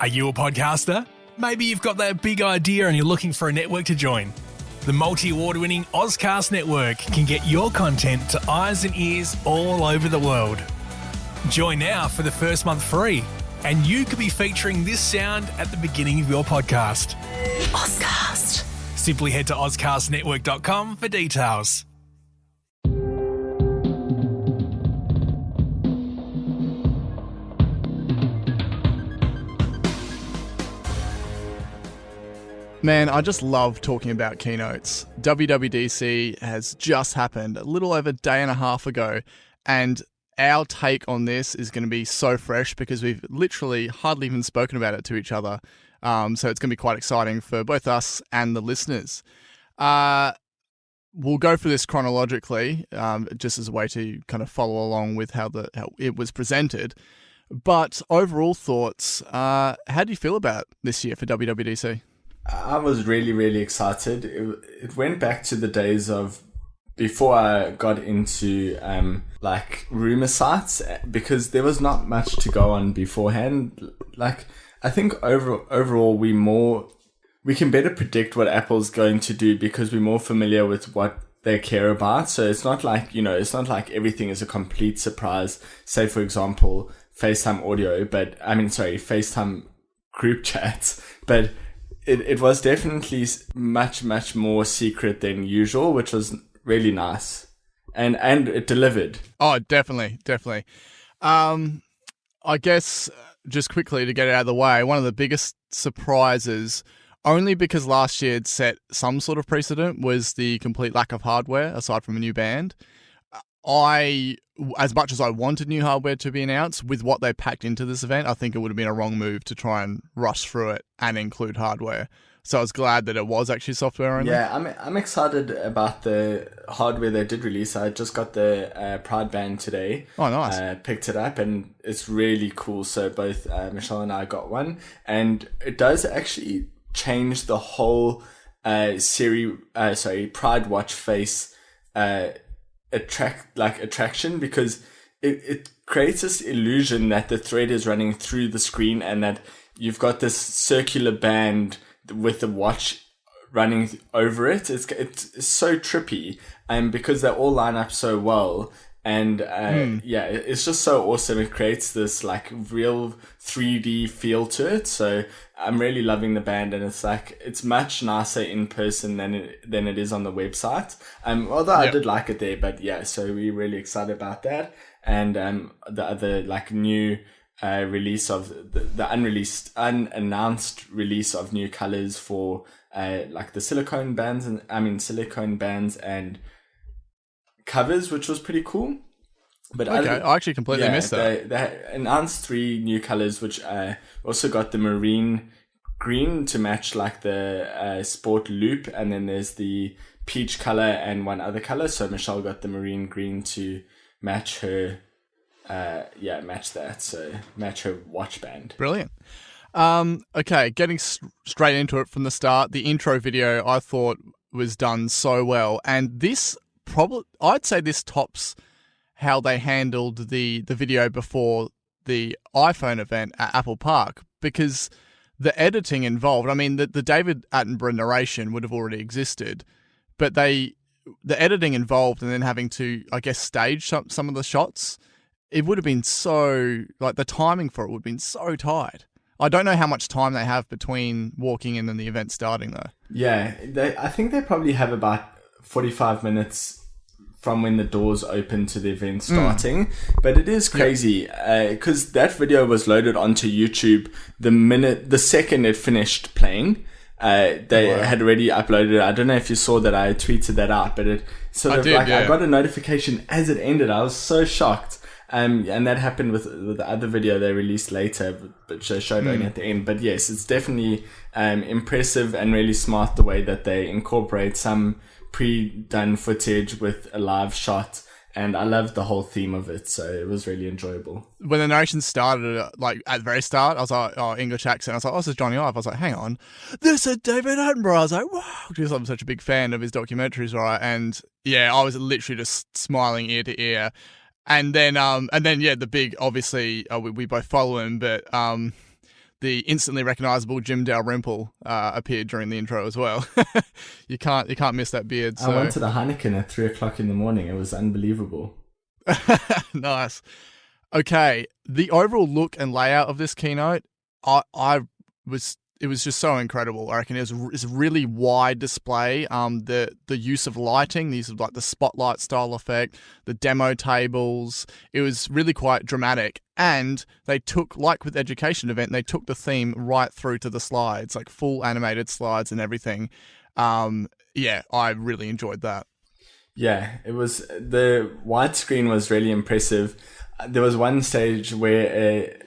Are you a podcaster? Maybe you've got that big idea and you're looking for a network to join. The multi-award-winning Ozcast Network can get your content to eyes and ears all over the world. Join now for the first month free, and you could be featuring this sound at the beginning of your podcast. Ozcast. Simply head to ozcastnetwork.com for details. Man, I just love talking about keynotes. WWDC has just happened a little over a day and a half ago, and our take on this is going to be so fresh because we've literally hardly even spoken about it to each other. So it's going to be quite exciting for both us and the listeners. We'll go through this chronologically, just as a way to kind of follow along with how it was presented. But overall thoughts, how do you feel about this year for WWDC? I was really, really excited. It went back to the days of before I got into like rumor sites, because there was not much to go on beforehand. Like, I think overall we can better predict what Apple's going to do because we're more familiar with what they care about. So it's not like, everything is a complete surprise. Say, for example, FaceTime audio, FaceTime group chats, but It was definitely much, much more secret than usual, which was really nice. And it delivered. Oh, definitely. I guess just quickly to get it out of the way, one of the biggest surprises, only because last year had set some sort of precedent, was the complete lack of hardware aside from a new band. As much as I wanted new hardware to be announced, with what they packed into this event, I think it would have been a wrong move to try and rush through it and include hardware. So I was glad that it was actually software only. Yeah, I'm excited about the hardware they did release. I just got the Pride band today. Oh, nice. Picked it up and it's really cool. So both Michelle and I got one, and it does actually change the whole Pride watch face attraction, because it creates this illusion that the thread is running through the screen and that you've got this circular band with the watch running over it. It's so trippy, and because they all line up so well, and it's just so awesome. It creates this like real 3D feel to it. So I'm really loving the band, and it's much nicer in person than it is on the website. Although I did like it there, but yeah, so we're really excited about that. And the other like new release of the unannounced release of new colors for like the silicone bands and covers, which was pretty cool. But I actually completely missed that. They announced 3 new colors, which also got the marine green to match like the sport loop, and then there's the peach color and one other color. So Michelle got the marine green to match her match her watch band. Brilliant. Okay, getting straight into it from the start, the intro video I thought was done so well, and this I'd say this tops how they handled the video before the iPhone event at Apple Park, because the editing involved, I mean, the David Attenborough narration would have already existed, but the editing involved, and then having to, I guess, stage some of the shots, it would have been so, like, the timing for it would have been so tight. I don't know how much time they have between walking in and the event starting, though. Yeah, I think they probably have about 45 minutes from when the doors open to the event starting. But it is crazy because that video was loaded onto YouTube the second it finished playing. They had already uploaded it. I don't know if you saw that. I tweeted that out, but it sort of I got a notification as it ended. I was so shocked. And that happened with the other video they released later, but showed only at the end. But yes, it's definitely impressive and really smart the way that they incorporate some pre-done footage with a live shot. And I loved the whole theme of it, so it was really enjoyable. When the narration started, like at the very start, I was like, oh, English accent. I was like, oh, this is Johnny Ive. I was like, hang on, this is David Attenborough. I was like, wow, because I'm such a big fan of his documentaries, right? And yeah, I was literally just smiling ear to ear. And then, the big, obviously, we both follow him, but the instantly recognizable Jim Dalrymple appeared during the intro as well. You can't miss that beard. So. I wanted a Heineken at 3:00 in the morning. It was unbelievable. Nice. Okay, the overall look and layout of this keynote, it was just so incredible. I reckon it's a really wide display. The use of lighting, these are like the spotlight style effect, the demo tables. It was really quite dramatic. And they took, like with Education Event, they took the theme right through to the slides, like full animated slides and everything. Yeah, I really enjoyed that. Yeah, it was, the widescreen was really impressive. There was one stage where a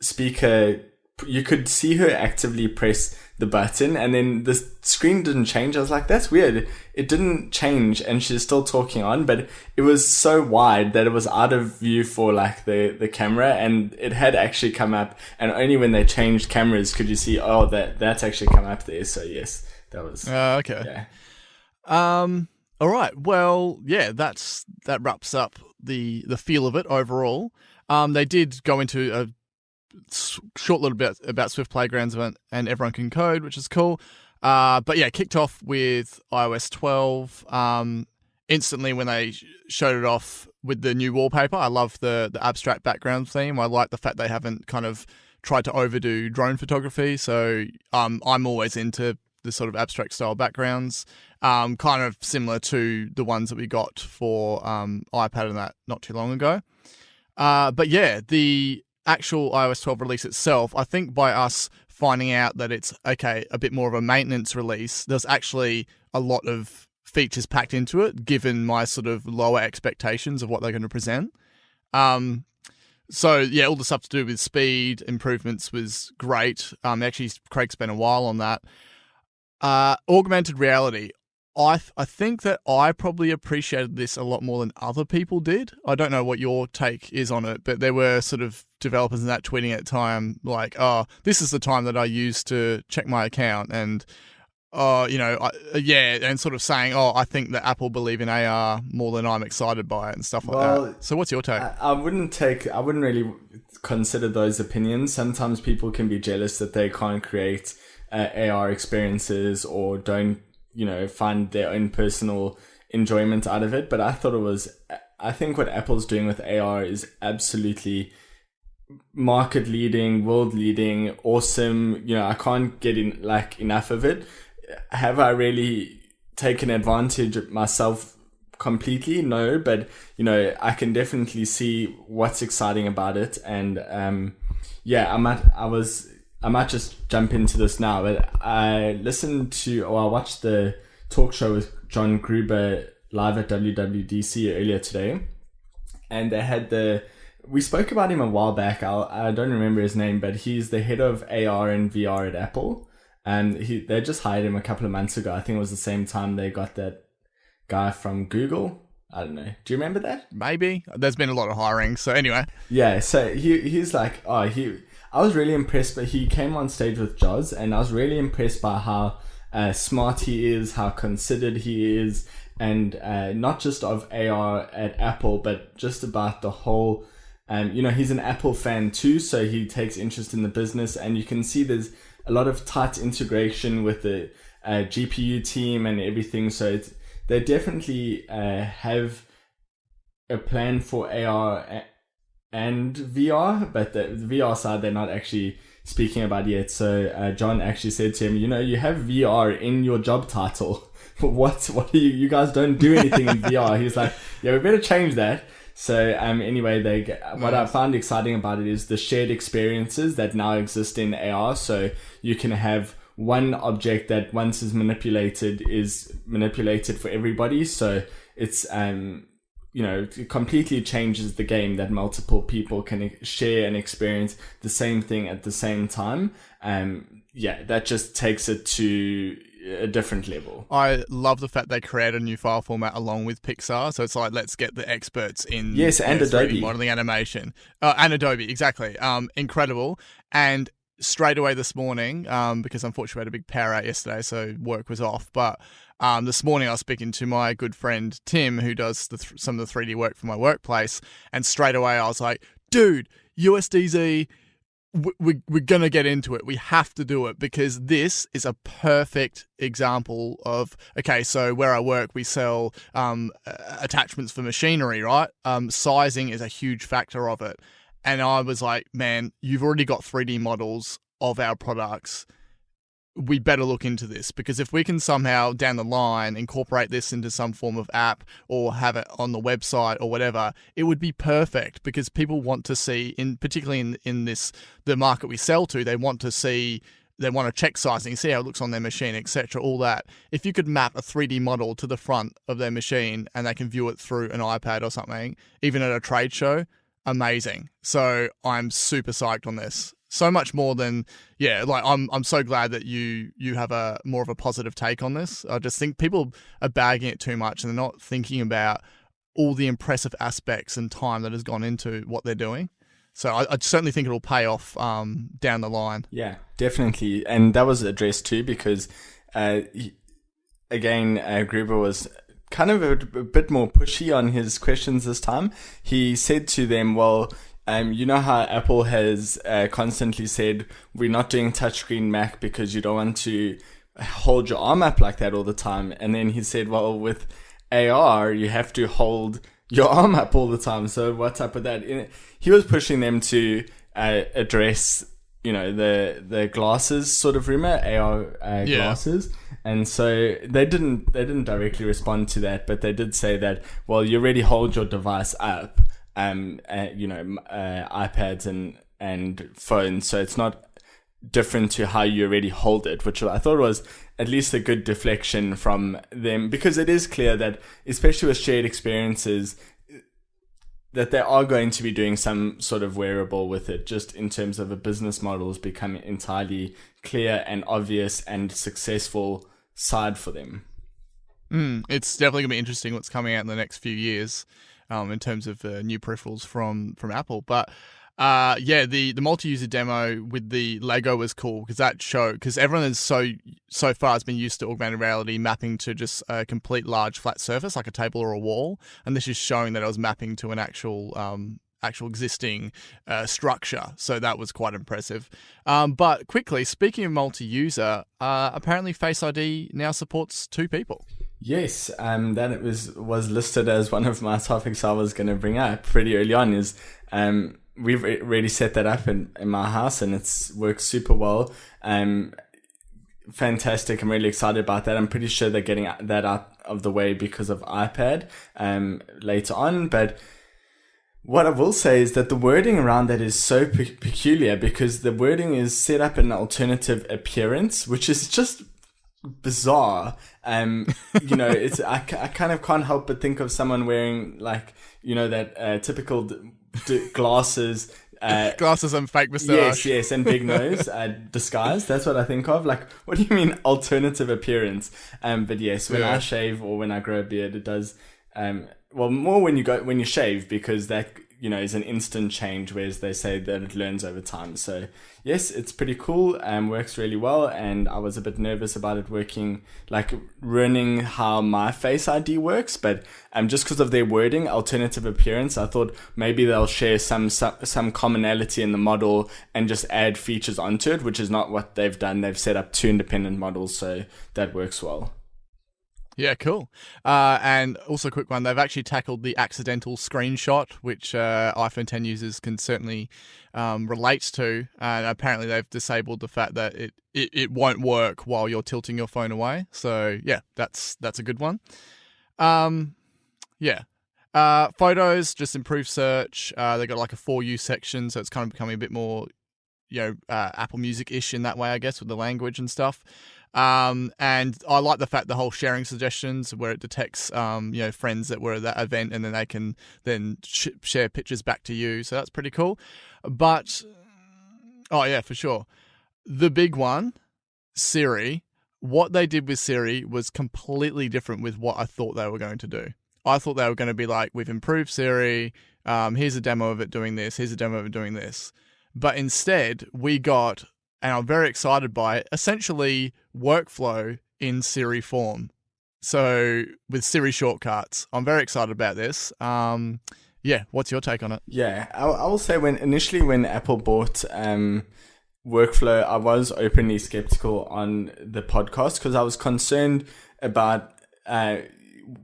speaker, you could see her actively press the button and then the screen didn't change. I was like, that's weird. It didn't change and she's still talking on, but it was so wide that it was out of view for like the camera, and it had actually come up, and only when they changed cameras could you see, that's actually come up there. So yes, that was okay. Yeah. All right. Well, yeah, that wraps up the feel of it overall. They did go into a short little bit about Swift Playgrounds event and Everyone Can Code, which is cool. But yeah, kicked off with iOS 12. Instantly when they showed it off with the new wallpaper, I love the abstract background theme. I like the fact they haven't kind of tried to overdo drone photography. So I'm always into the sort of abstract style backgrounds, kind of similar to the ones that we got for iPad and that not too long ago. But yeah, the actual iOS 12 release itself, I think by us finding out that it's a bit more of a maintenance release, there's actually a lot of features packed into it, given my sort of lower expectations of what they're going to present. So yeah, all the stuff to do with speed improvements was great. Actually, Craig spent a while on that. Augmented reality. I think that I probably appreciated this a lot more than other people did. I don't know what your take is on it, but there were sort of developers in that tweeting at the time like, oh, this is the time that I use to check my account, and and sort of saying, oh, I think that Apple believe in AR more than I'm excited by it and stuff like that. So what's your take? I wouldn't really consider those opinions. Sometimes people can be jealous that they can't create AR experiences or don't, find their own personal enjoyment out of it. But I think what Apple's doing with AR is absolutely market leading, world leading, awesome. I can't get enough of it. Have I really taken advantage of myself completely? No, but I can definitely see what's exciting about it. And I might just jump into this now, but I watched the talk show with John Gruber live at WWDC earlier today, and they had we spoke about him a while back. I don't remember his name, but he's the head of AR and VR at Apple, and they just hired him a couple of months ago. I think it was the same time they got that guy from Google. I don't know. Do you remember that? Maybe. There's been a lot of hiring. So anyway. Yeah. So he's like, I was really impressed, but he came on stage with Joz, and I was really impressed by how smart he is, how considered he is, and not just of AR at Apple, but just about the whole, he's an Apple fan too, so he takes interest in the business, and you can see there's a lot of tight integration with the GPU team and everything, so they definitely have a plan for AR and VR, but the VR side they're not actually speaking about yet. So John actually said to him, you have VR in your job title. What are you guys don't do anything in VR. He's like, yeah, we better change that. So anyway, what I found exciting about it is the shared experiences that now exist in AR. So you can have one object that once is manipulated for everybody. So it's it completely changes the game that multiple people can share and experience the same thing at the same time. That just takes it to a different level. I love the fact they created a new file format along with Pixar. So it's like, let's get the experts in. Yes, and Adobe. Modeling animation. And Adobe, exactly. Incredible. And straight away this morning, because unfortunately we had a big power out yesterday, so work was off. But this morning I was speaking to my good friend Tim, who does some of the 3D work for my workplace, and straight away I was like, dude, USDZ, we're going to get into it. We have to do it because this is a perfect example of, okay, so where I work, we sell attachments for machinery, right? Sizing is a huge factor of it. And I was like, man, you've already got 3D models of our products. We better look into this, because if we can somehow down the line incorporate this into some form of app or have it on the website or whatever, it would be perfect, because people want to see, particularly in this, the market we sell to, they want to check sizing, see how it looks on their machine, etc., all that. If you could map a 3D model to the front of their machine and they can view it through an iPad or something, even at a trade show, amazing. So I'm super psyched on this. So much more than, I'm so glad that you have a more of a positive take on this. I just think people are bagging it too much and they're not thinking about all the impressive aspects and time that has gone into what they're doing. So I certainly think it'll pay off down the line. Yeah, definitely. And that was addressed too, because Gruber was kind of a bit more pushy on his questions this time. He said to them, well, you know how Apple has constantly said, we're not doing touchscreen Mac because you don't want to hold your arm up like that all the time. And then he said, well, with AR, you have to hold your arm up all the time. So what's up with that? He was pushing them to address, the glasses sort of rumor, AR glasses. And so they didn't directly respond to that, but they did say that, well, you already hold your device up. iPads and phones, so it's not different to how you already hold it, which I thought was at least a good deflection from them, because it is clear that, especially with shared experiences, that they are going to be doing some sort of wearable with it, just in terms of a business model has become entirely clear and obvious and successful side for them. It's definitely going to be interesting what's coming out in the next few years. In terms of new peripherals from Apple. But the multi-user demo with the Lego was cool, because everyone is so far has been used to augmented reality mapping to just a complete large flat surface like a table or a wall, and this is showing that it was mapping to an actual existing structure. So that was quite impressive. But quickly, speaking of multi-user, apparently Face ID now supports 2 people. Yes, that it was listed as one of my topics I was going to bring up pretty early on. Is we've already set that up in my house, and it's works super well. Fantastic! I'm really excited about that. I'm pretty sure they're getting that out of the way because of iPad later on. But what I will say is that the wording around that is so peculiar, because the wording is set up in an alternative appearance, which is just bizarre. It's I kind of can't help but think of someone wearing that typical glasses, glasses and fake moustache. Yes, and big nose disguise. That's what I think of. Like, what do you mean alternative appearance? But yes, when I shave or when I grow a beard, it does. More when you shave, because that is an instant change, whereas they say that it learns over time. So yes, it's pretty cool and works really well. And I was a bit nervous about it working, ruining how my Face ID works. But just because of their wording, alternative appearance, I thought maybe they'll share some commonality in the model and just add features onto it, which is not what they've done. They've set up 2 independent models, so that works well. Yeah, cool. And also a quick one, they've actually tackled the accidental screenshot, which iPhone 10 users can certainly relate to. And apparently they've disabled the fact that it won't work while you're tilting your phone away. So yeah, that's a good one. Photos, just improved search. They got a For You section, so it's kind of becoming a bit more, Apple Music-ish in that way, I guess, with the language and stuff. And I like the fact the whole sharing suggestions, where it detects friends that were at that event, and then they can share pictures back to you. So that's pretty cool. But for sure, the big one, Siri. What they did with Siri was completely different with what I thought they were going to do. I thought they were going to be like, we've improved Siri. Here's a demo of it doing this. Here's a demo of it doing this. But instead, we got, and I'm very excited by it, essentially workflow in Siri form. So with Siri shortcuts, I'm very excited about this. yeah, what's your take on it? Yeah, I will say when Apple bought Workflow, I was openly skeptical on the podcast because I was concerned about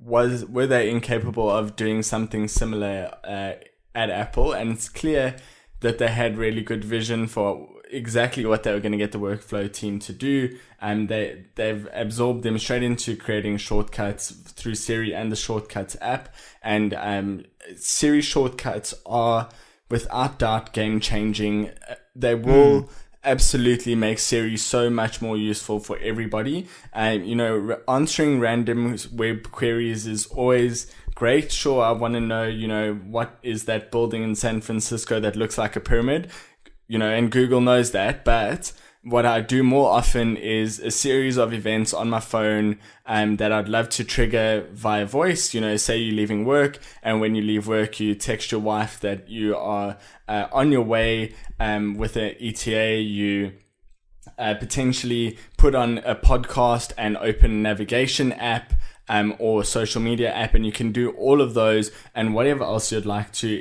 were they incapable of doing something similar at Apple, and it's clear that they had really good vision for exactly what they were going to get the Workflow team to do, and they've absorbed them straight into creating shortcuts through Siri and the Shortcuts app. And Siri shortcuts are without doubt game changing. They will absolutely make Siri so much more useful for everybody. Answering random web queries is always great. Sure, I want to know, what is that building in San Francisco that looks like a pyramid? And Google knows that. But what I do more often is a series of events on my phone that I'd love to trigger via voice. Say you're leaving work, and when you leave work, you text your wife that you are on your way with an ETA. You potentially put on a podcast and open a navigation app or social media app, and you can do all of those and whatever else you'd like to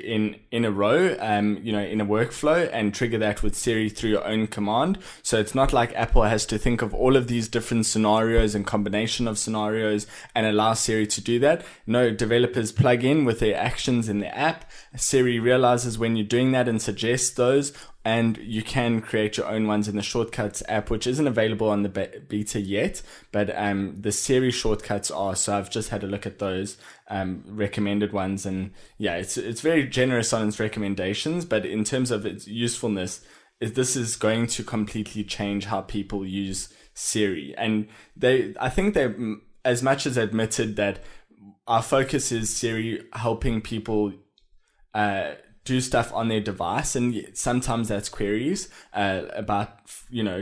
in a row, in a workflow, and trigger that with Siri through your own command. So it's not like Apple has to think of all of these different scenarios and combination of scenarios and allow Siri to do that. No, developers plug in with their actions in the app. Siri realizes when you're doing that and suggests those, and you can create your own ones in the Shortcuts app, which isn't available on the beta yet, but the Siri shortcuts are. So I've just had a look at those recommended ones, and yeah, it's very generous on its recommendations, but in terms of its usefulness, this is going to completely change how people use Siri. And I think they, as much as admitted that our focus is Siri helping people do stuff on their device, and sometimes that's queries about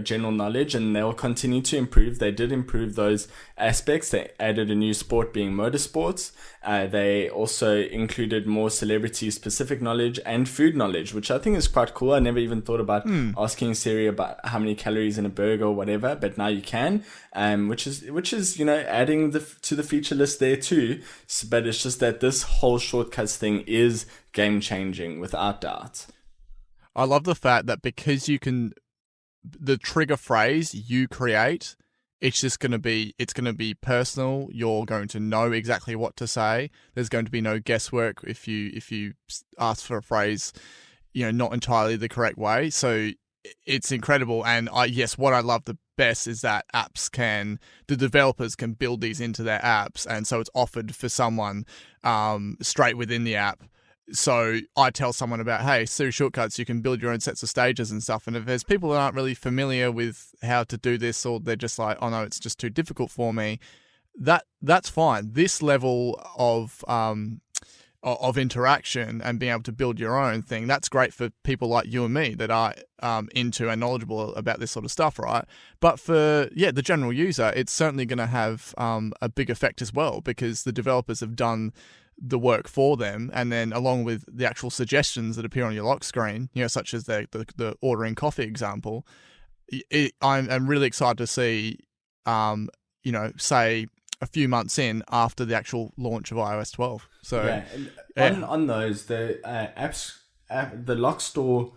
general knowledge, and they'll continue to improve. They did improve those aspects. They added a new sport being motorsports. They also included more celebrity specific knowledge and food knowledge, which I think is quite cool. I never even thought about asking Siri about how many calories in a burger or whatever, but now you can, which is adding to the feature list there too. But it's just that this whole shortcuts thing is game changing without doubt. I love the fact that because the trigger phrase you create, it's going to be personal. You're going to know exactly what to say. There's going to be no guesswork if you ask for a phrase, not entirely the correct way. So it's incredible. And what I love the best is that the developers can build these into their apps, and so it's offered for someone straight within the app. So I tell someone about, hey, Siri shortcuts, you can build your own sets of stages and stuff. And if there's people that aren't really familiar with how to do this, or they're just like, oh no, it's just too difficult for me, that's fine. This level of interaction and being able to build your own thing, that's great for people like you and me that are into and knowledgeable about this sort of stuff, right? But for the general user, it's certainly going to have a big effect as well, because the developers have done the work for them, and then along with the actual suggestions that appear on your lock screen, such as the ordering coffee example, I'm really excited to see, say a few months in after the actual launch of iOS 12. So on those, the the Lock Store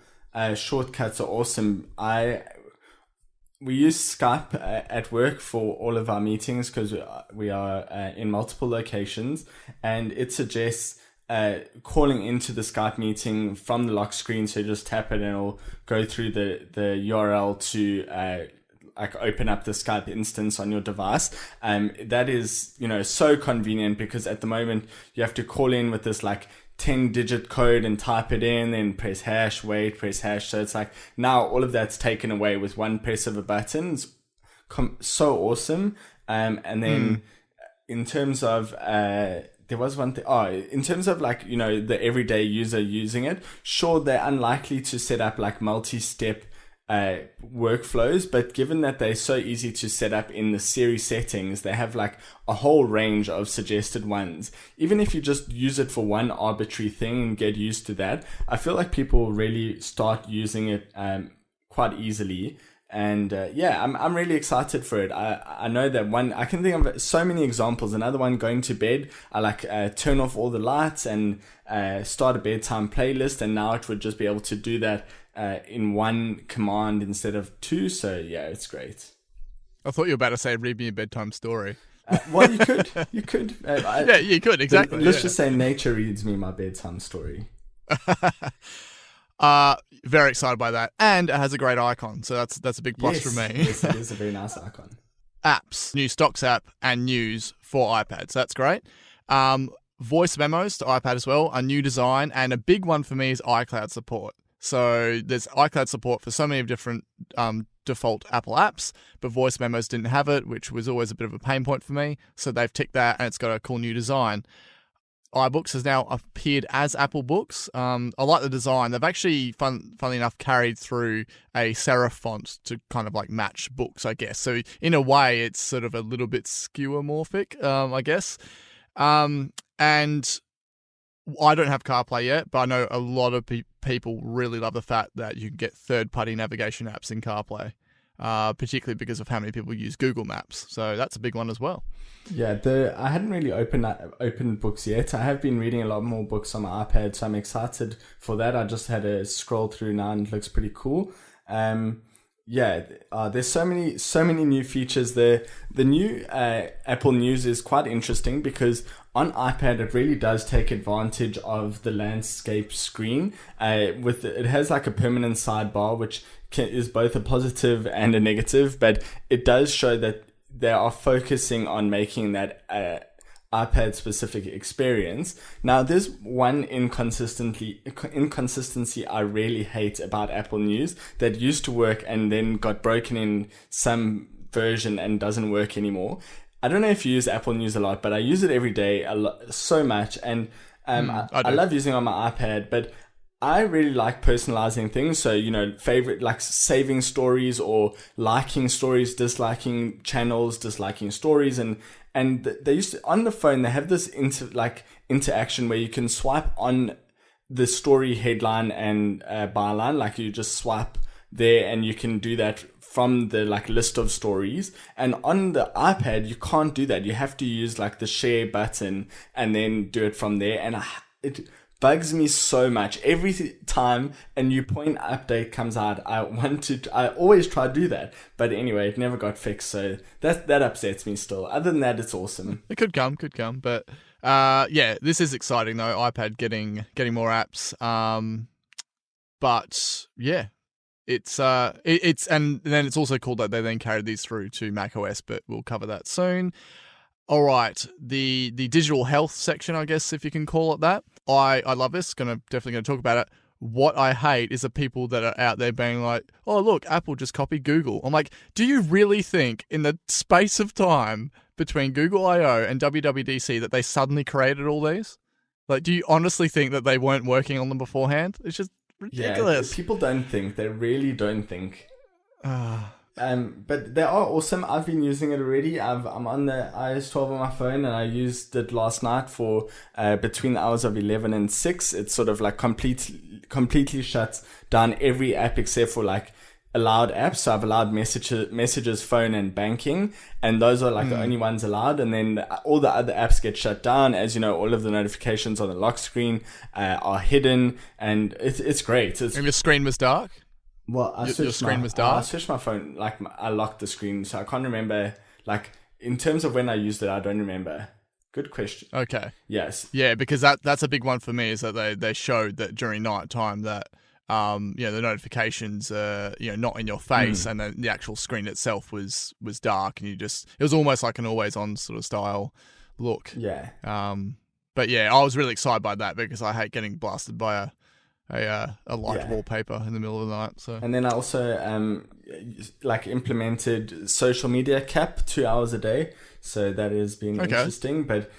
shortcuts are awesome. We use Skype at work for all of our meetings because we are in multiple locations, and it suggests calling into the Skype meeting from the lock screen. So you just tap it and it'll go through the URL to open up the Skype instance on your device. That is, so convenient, because at the moment you have to call in with this 10-digit code and type it in, then press hash, wait, press hash. So it's now all of that's taken away with one press of a button. It's so awesome. And then in terms of, there was one thing, in terms of the everyday user using it, sure, they're unlikely to set up multi-step workflows, but given that they're so easy to set up in the Siri settings, they have a whole range of suggested ones. Even if you just use it for one arbitrary thing and get used to that, I feel like people really start using it quite easily. And I'm really excited for it. I know that I can think of so many examples. Another one, going to bed, I turn off all the lights and start a bedtime playlist, and now it would just be able to do that in one command instead of two. So yeah, it's great. I thought you were about to say, read me a bedtime story. Well, you could. Yeah, you could, exactly. Let's just say nature reads me my bedtime story. Very excited by that, and it has a great icon, so that's a big plus for me. Yes, it is a very nice icon. Apps, new Stocks app, and news for iPad, so that's great. Voice memos to iPad as well, a new design, and a big one for me is iCloud support. So there's iCloud support for so many different default Apple apps, but voice memos didn't have it, which was always a bit of a pain point for me. So they've ticked that, and it's got a cool new design. iBooks has now appeared as Apple Books. I like the design. They've actually, funnily enough, carried through a serif font to kind of like match books, I guess. So in a way, it's sort of a little bit skeuomorphic, I guess. And I don't have CarPlay yet, but I know a lot of people really love the fact that you can get third-party navigation apps in CarPlay, particularly because of how many people use Google Maps. So that's a big one as well. Yeah, I hadn't really opened books yet. I have been reading a lot more books on my iPad, so I'm excited for that. I just had a scroll through now, and it looks pretty cool. There's so many new features there. The new Apple News is quite interesting because on iPad it really does take advantage of the landscape screen. It has like a permanent sidebar, which is both a positive and a negative, but it does show that they are focusing on making that iPad specific experience. Now, there's one inconsistency I really hate about Apple News that used to work and then got broken in some version and doesn't work anymore. I don't know if you use Apple News a lot, but I use it every day so much, and I love using it on my iPad, but I really like personalizing things. So, favorite, like saving stories or liking stories, disliking channels, disliking stories. And they used to, on the phone, they have this interaction where you can swipe on the story headline and byline. Like you just swipe there and you can do that from the list of stories. And on the iPad, you can't do that. You have to use the share button and then do it from there. And it bugs me so much. Every time a new point update comes out, I always try to do that. But anyway, it never got fixed, so that upsets me still. Other than that, it's awesome. It could come. But this is exciting though. iPad getting more apps. But yeah, it's and then it's also cool that they then carried these through to macOS, but we'll cover that soon. All right, the digital health section, I guess, if you can call it that. I love this. Definitely going to talk about it. What I hate is the people that are out there being like, oh, look, Apple just copied Google. I'm like, do you really think in the space of time between Google I/O and WWDC that they suddenly created all these? Do you honestly think that they weren't working on them beforehand? It's just ridiculous. Yeah, people don't think. They really don't think. But they are awesome. I've been using it already. I'm on the iOS 12 on my phone, and I used it last night for between the hours of 11 and 6. It's sort of completely shuts down every app except for allowed apps. So I've allowed messages, phone, and banking, and those are the only ones allowed. And then all the other apps get shut down. As you know, all of the notifications on the lock screen are hidden, and it's great. And your screen was dark? Well, your screen was dark? I switched my phone, I locked the screen, so I can't remember, in terms of when I used it, I don't remember. Good question. Okay. Yes. Yeah, because that's a big one for me, is that they showed that during night time that, the notifications, not in your face, and then the actual screen itself was dark, and it was almost like an always on sort of style look. Yeah. But yeah, I was really excited by that because I hate getting blasted by a light wallpaper in the middle of the night. So, and then I also implemented social media cap 2 hours a day, so that has been interesting. But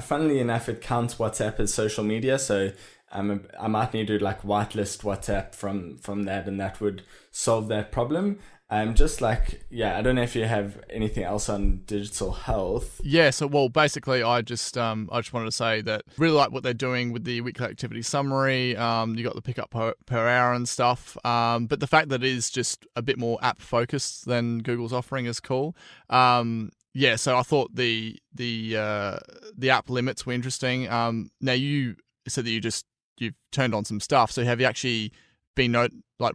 funnily enough, it counts WhatsApp as social media, so I might need to whitelist WhatsApp from that, and that would solve that problem. Just like, I don't know if you have anything else on digital health. Yeah, so well, basically, I just wanted to say that really like what they're doing with the weekly activity summary. You got the pickup per hour and stuff. But the fact that it is just a bit more app focused than Google's offering is cool. Yeah, so I thought the app limits were interesting. Now you said that you've turned on some stuff. So have you actually been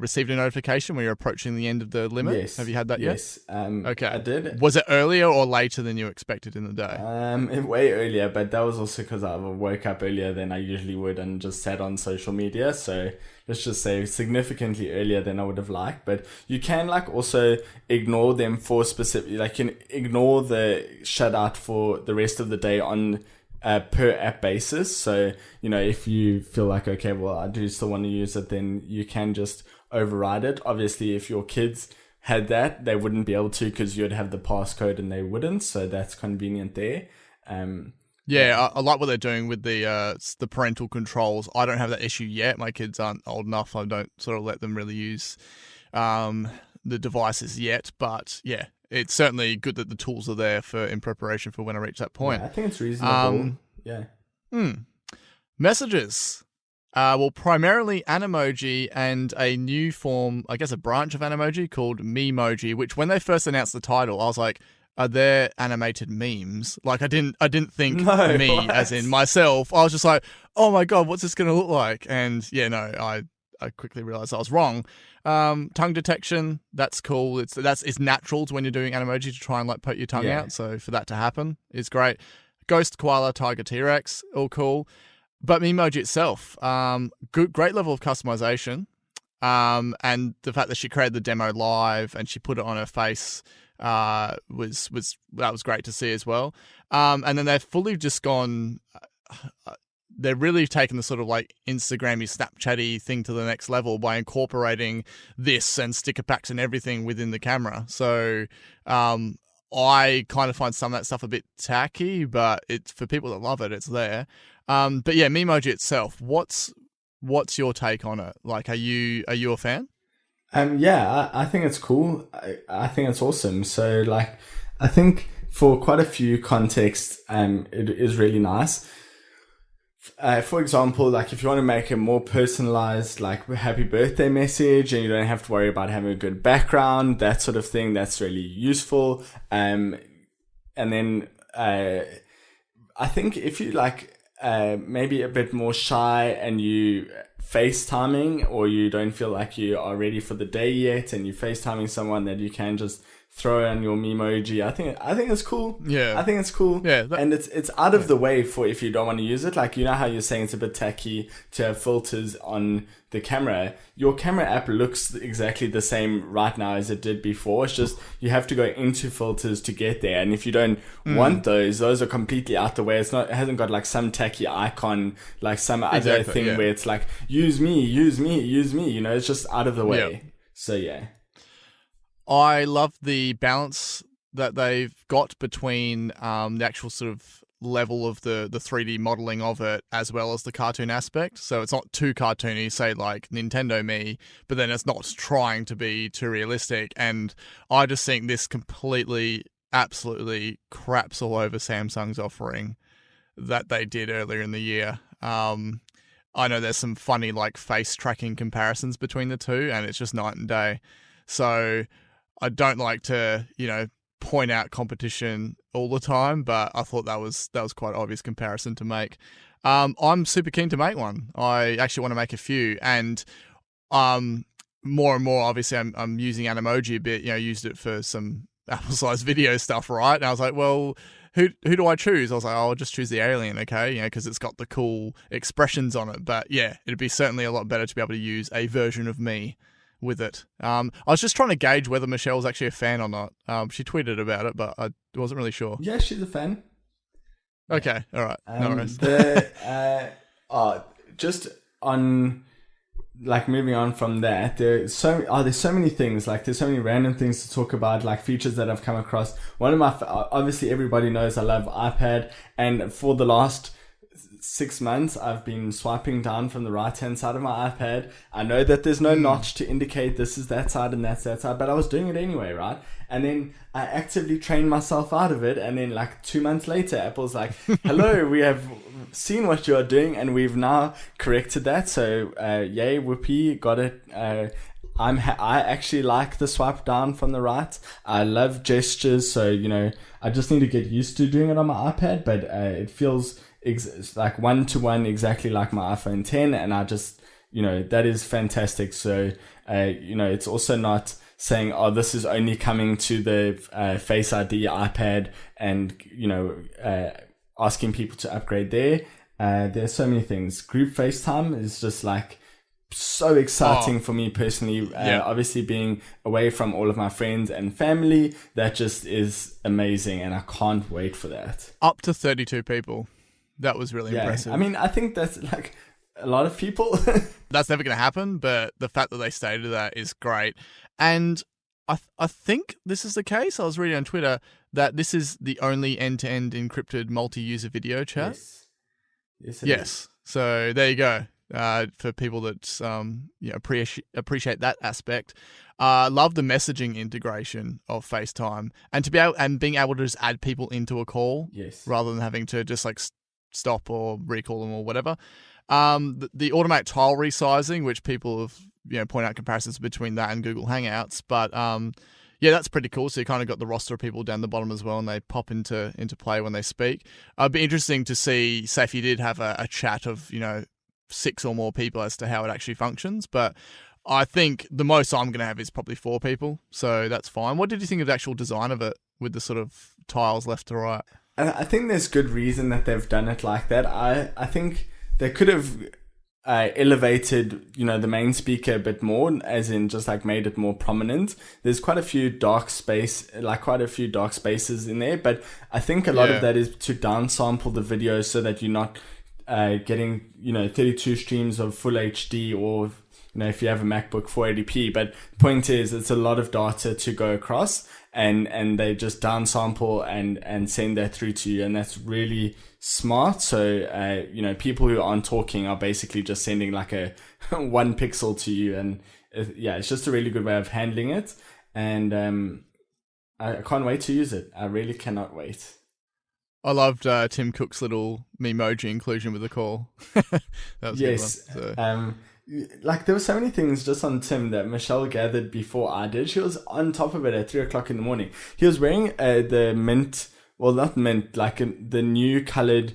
received a notification when you're approaching the end of the limit? Yes. Have you had that yet? Yes. Okay. I did. Was it earlier or later than you expected in the day? Way earlier, but that was also because I woke up earlier than I usually would and just sat on social media. So let's just say significantly earlier than I would have liked. But you can also ignore them for specific, you can ignore the shutout for the rest of the day on per app basis. So, if you feel like, okay, well, I do still want to use it, then you can just override it. Obviously, if your kids had that, they wouldn't be able to because you'd have the passcode and they wouldn't. So that's convenient there. I like what they're doing with the parental controls. I don't have that issue yet. My kids aren't old enough. I don't sort of let them really use the devices yet. But yeah, it's certainly good that the tools are there in preparation for when I reach that point. Yeah, I think it's reasonable. Messages. Primarily Animoji and a new form, I guess a branch of Animoji called Memoji, which when they first announced the title, I was like, are there animated memes? I didn't think as in myself. I was just like, oh my God, what's this going to look like? And I quickly realized I was wrong. Tongue detection, that's cool. It's natural to when you're doing Animoji to try and poke your tongue out. So for that to happen is great. Ghost koala, tiger, T-Rex, all cool. But Memoji itself, great level of customization. And the fact that she created the demo live and she put it on her face was great to see as well. And then they've fully just gone. They're really taken the sort of Instagrammy, Snapchatty thing to the next level by incorporating this and sticker packs and everything within the camera. So I kind of find some of that stuff a bit tacky, but it's for people that love it, it's there. But yeah, Memoji itself, what's your take on it? Are you a fan? I think it's cool. I think it's awesome. So I think for quite a few contexts, it is really nice. For example, if you want to make a more personalized, happy birthday message and you don't have to worry about having a good background, that sort of thing, that's really useful. And then, I think if you maybe a bit more shy and you FaceTiming or you don't feel like you are ready for the day yet and you're FaceTiming someone that you can just throw on your Memoji, I think it's cool. Yeah. I think it's cool. Yeah. And it's out of the way for if you don't want to use it. How you're saying it's a bit tacky to have filters on the camera. Your camera app looks exactly the same right now as it did before. It's just you have to go into filters to get there. And if you don't want those are completely out the way. It hasn't got some tacky icon, some other thing where it's use me, use me, use me. It's just out of the way. Yeah. So yeah. I love the balance that they've got between the actual sort of level of the 3D modeling of it as well as the cartoon aspect. So it's not too cartoony, say Nintendo Me, but then it's not trying to be too realistic. And I just think this completely, absolutely craps all over Samsung's offering that they did earlier in the year. I know there's some funny face tracking comparisons between the two, and it's just night and day. So I don't like to, point out competition all the time, but I thought that was quite an obvious comparison to make. I'm super keen to make one. I actually want to make a few, and more and more, obviously, I'm using Animoji a bit. Used it for some Apple-sized video stuff, right? And I was like, well, who do I choose? I was like, I'll just choose the alien, okay? Because it's got the cool expressions on it. But yeah, it'd be certainly a lot better to be able to use a version of me with it. I was just trying to gauge whether Michelle was actually a fan or not. She tweeted about it, but I wasn't really sure. Yeah, she's a fan. Okay, all right. No worries. Just on, moving on from that, there's so many things. There's so many random things to talk about, features that I've come across. One of my, obviously everybody knows I love iPad, and for the last 6 months, I've been swiping down from the right-hand side of my iPad. I know that there's no notch to indicate this is that side and that's that side, but I was doing it anyway, right? And then I actively trained myself out of it. And then like 2 months later, Apple's like, hello, we have seen what you're doing and we've now corrected that. So, yay, whoopee, got it. I actually like the swipe down from the right. I love gestures. So, you know, I just need to get used to doing it on my iPad, but it feels like 1-to-1 exactly like my iPhone 10, and I just, you know, that is fantastic. So you know, it's also not saying, oh, this is only coming to the Face ID iPad, and you know, asking people to upgrade there. There's so many things. Group FaceTime is just like so exciting for me personally. Obviously being away from all of my friends and family, that just is amazing, and I can't wait for that. Up to 32 people. That was really impressive. I mean, I think that's like a lot of people. That's never going to happen, but the fact that they stated that is great. And I think this is the case. I was reading on Twitter that this is the only end-to-end encrypted multi-user video chat. Yes. So there you go. For people that appreciate that aspect. Love the messaging integration of FaceTime, and being able to just add people into a call, rather than having to just like stop or recall them or whatever. The automatic tile resizing, which people have point out comparisons between that and Google Hangouts, but that's pretty cool. So you kind of got the roster of people down the bottom as well, and they pop into play when they speak. It'd be interesting to see, say, if you did have a chat of 6 or more people as to how it actually functions, but I think the most I'm going to have is probably 4 people, so that's fine. What did you think of the actual design of it with the sort of tiles left to right? I think there's good reason that they've done it like that. I think they could have elevated, the main speaker a bit more, as in just like made it more prominent. There's quite a few dark spaces in there, but I think a lot of that is to downsample the video so that you're not getting 32 streams of full HD, or if you have a MacBook 480p. But the point is, it's a lot of data to go across, and they just downsample and send that through to you, and that's really smart. So people who aren't talking are basically just sending like a 1 pixel to you, and it's just a really good way of handling it, and I can't wait to use it. I really cannot wait. I loved Tim Cook's little memoji inclusion with the call. That was a good one, so. Like there were so many things just on Tim that Michelle gathered before I did. She was on top of it at 3:00 in the morning. He was wearing the the new colored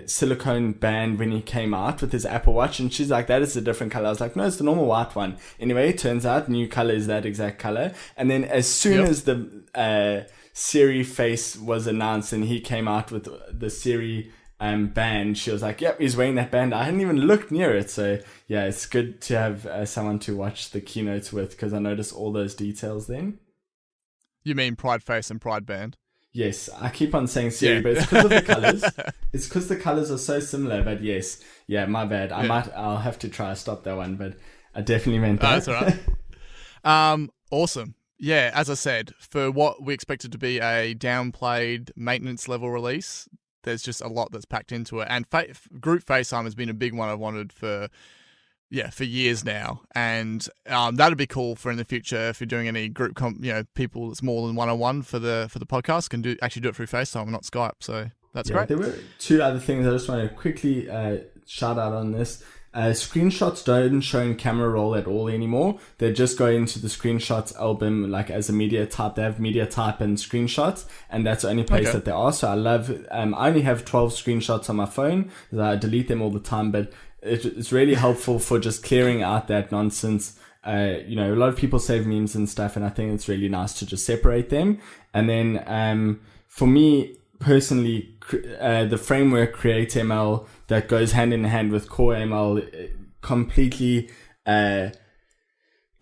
silicone band when he came out with his Apple Watch, and she's like, that is a different color. I was like, no, it's the normal white one. Anyway, it turns out new color is that exact color. And then as soon as the Siri face was announced and he came out with the Siri band, she was like, yep, he's wearing that band. I hadn't even looked near it. So yeah, it's good to have someone to watch the keynotes with, because I noticed all those details then. You mean Pride Face and Pride Band? Yes, I keep on saying Siri, but it's because of the colors. It's because the colors are so similar, but yes. Yeah, my bad. I'll have to try to stop that one, but I definitely meant that. That's all right. Awesome. Yeah, as I said, for what we expected to be a downplayed maintenance level release, there's just a lot that's packed into it. And group FaceTime has been a big one I've wanted for years now. And that'd be cool for in the future if you're doing any group, people that's more than one-on-one for the podcast can actually do it through FaceTime and not Skype. So that's great. There were 2 other things I just want to quickly shout out on this. Screenshots don't show in camera roll at all anymore. They just go into the screenshots album like as a media type. They have media type and screenshots, and that's the only place that they are. So I love, I only have 12 screenshots on my phone. I delete them all the time, but it's really helpful for just clearing out that nonsense. A lot of people save memes and stuff, and I think it's really nice to just separate them. And then for me personally, the framework CreateML that goes hand in hand with Core ML completely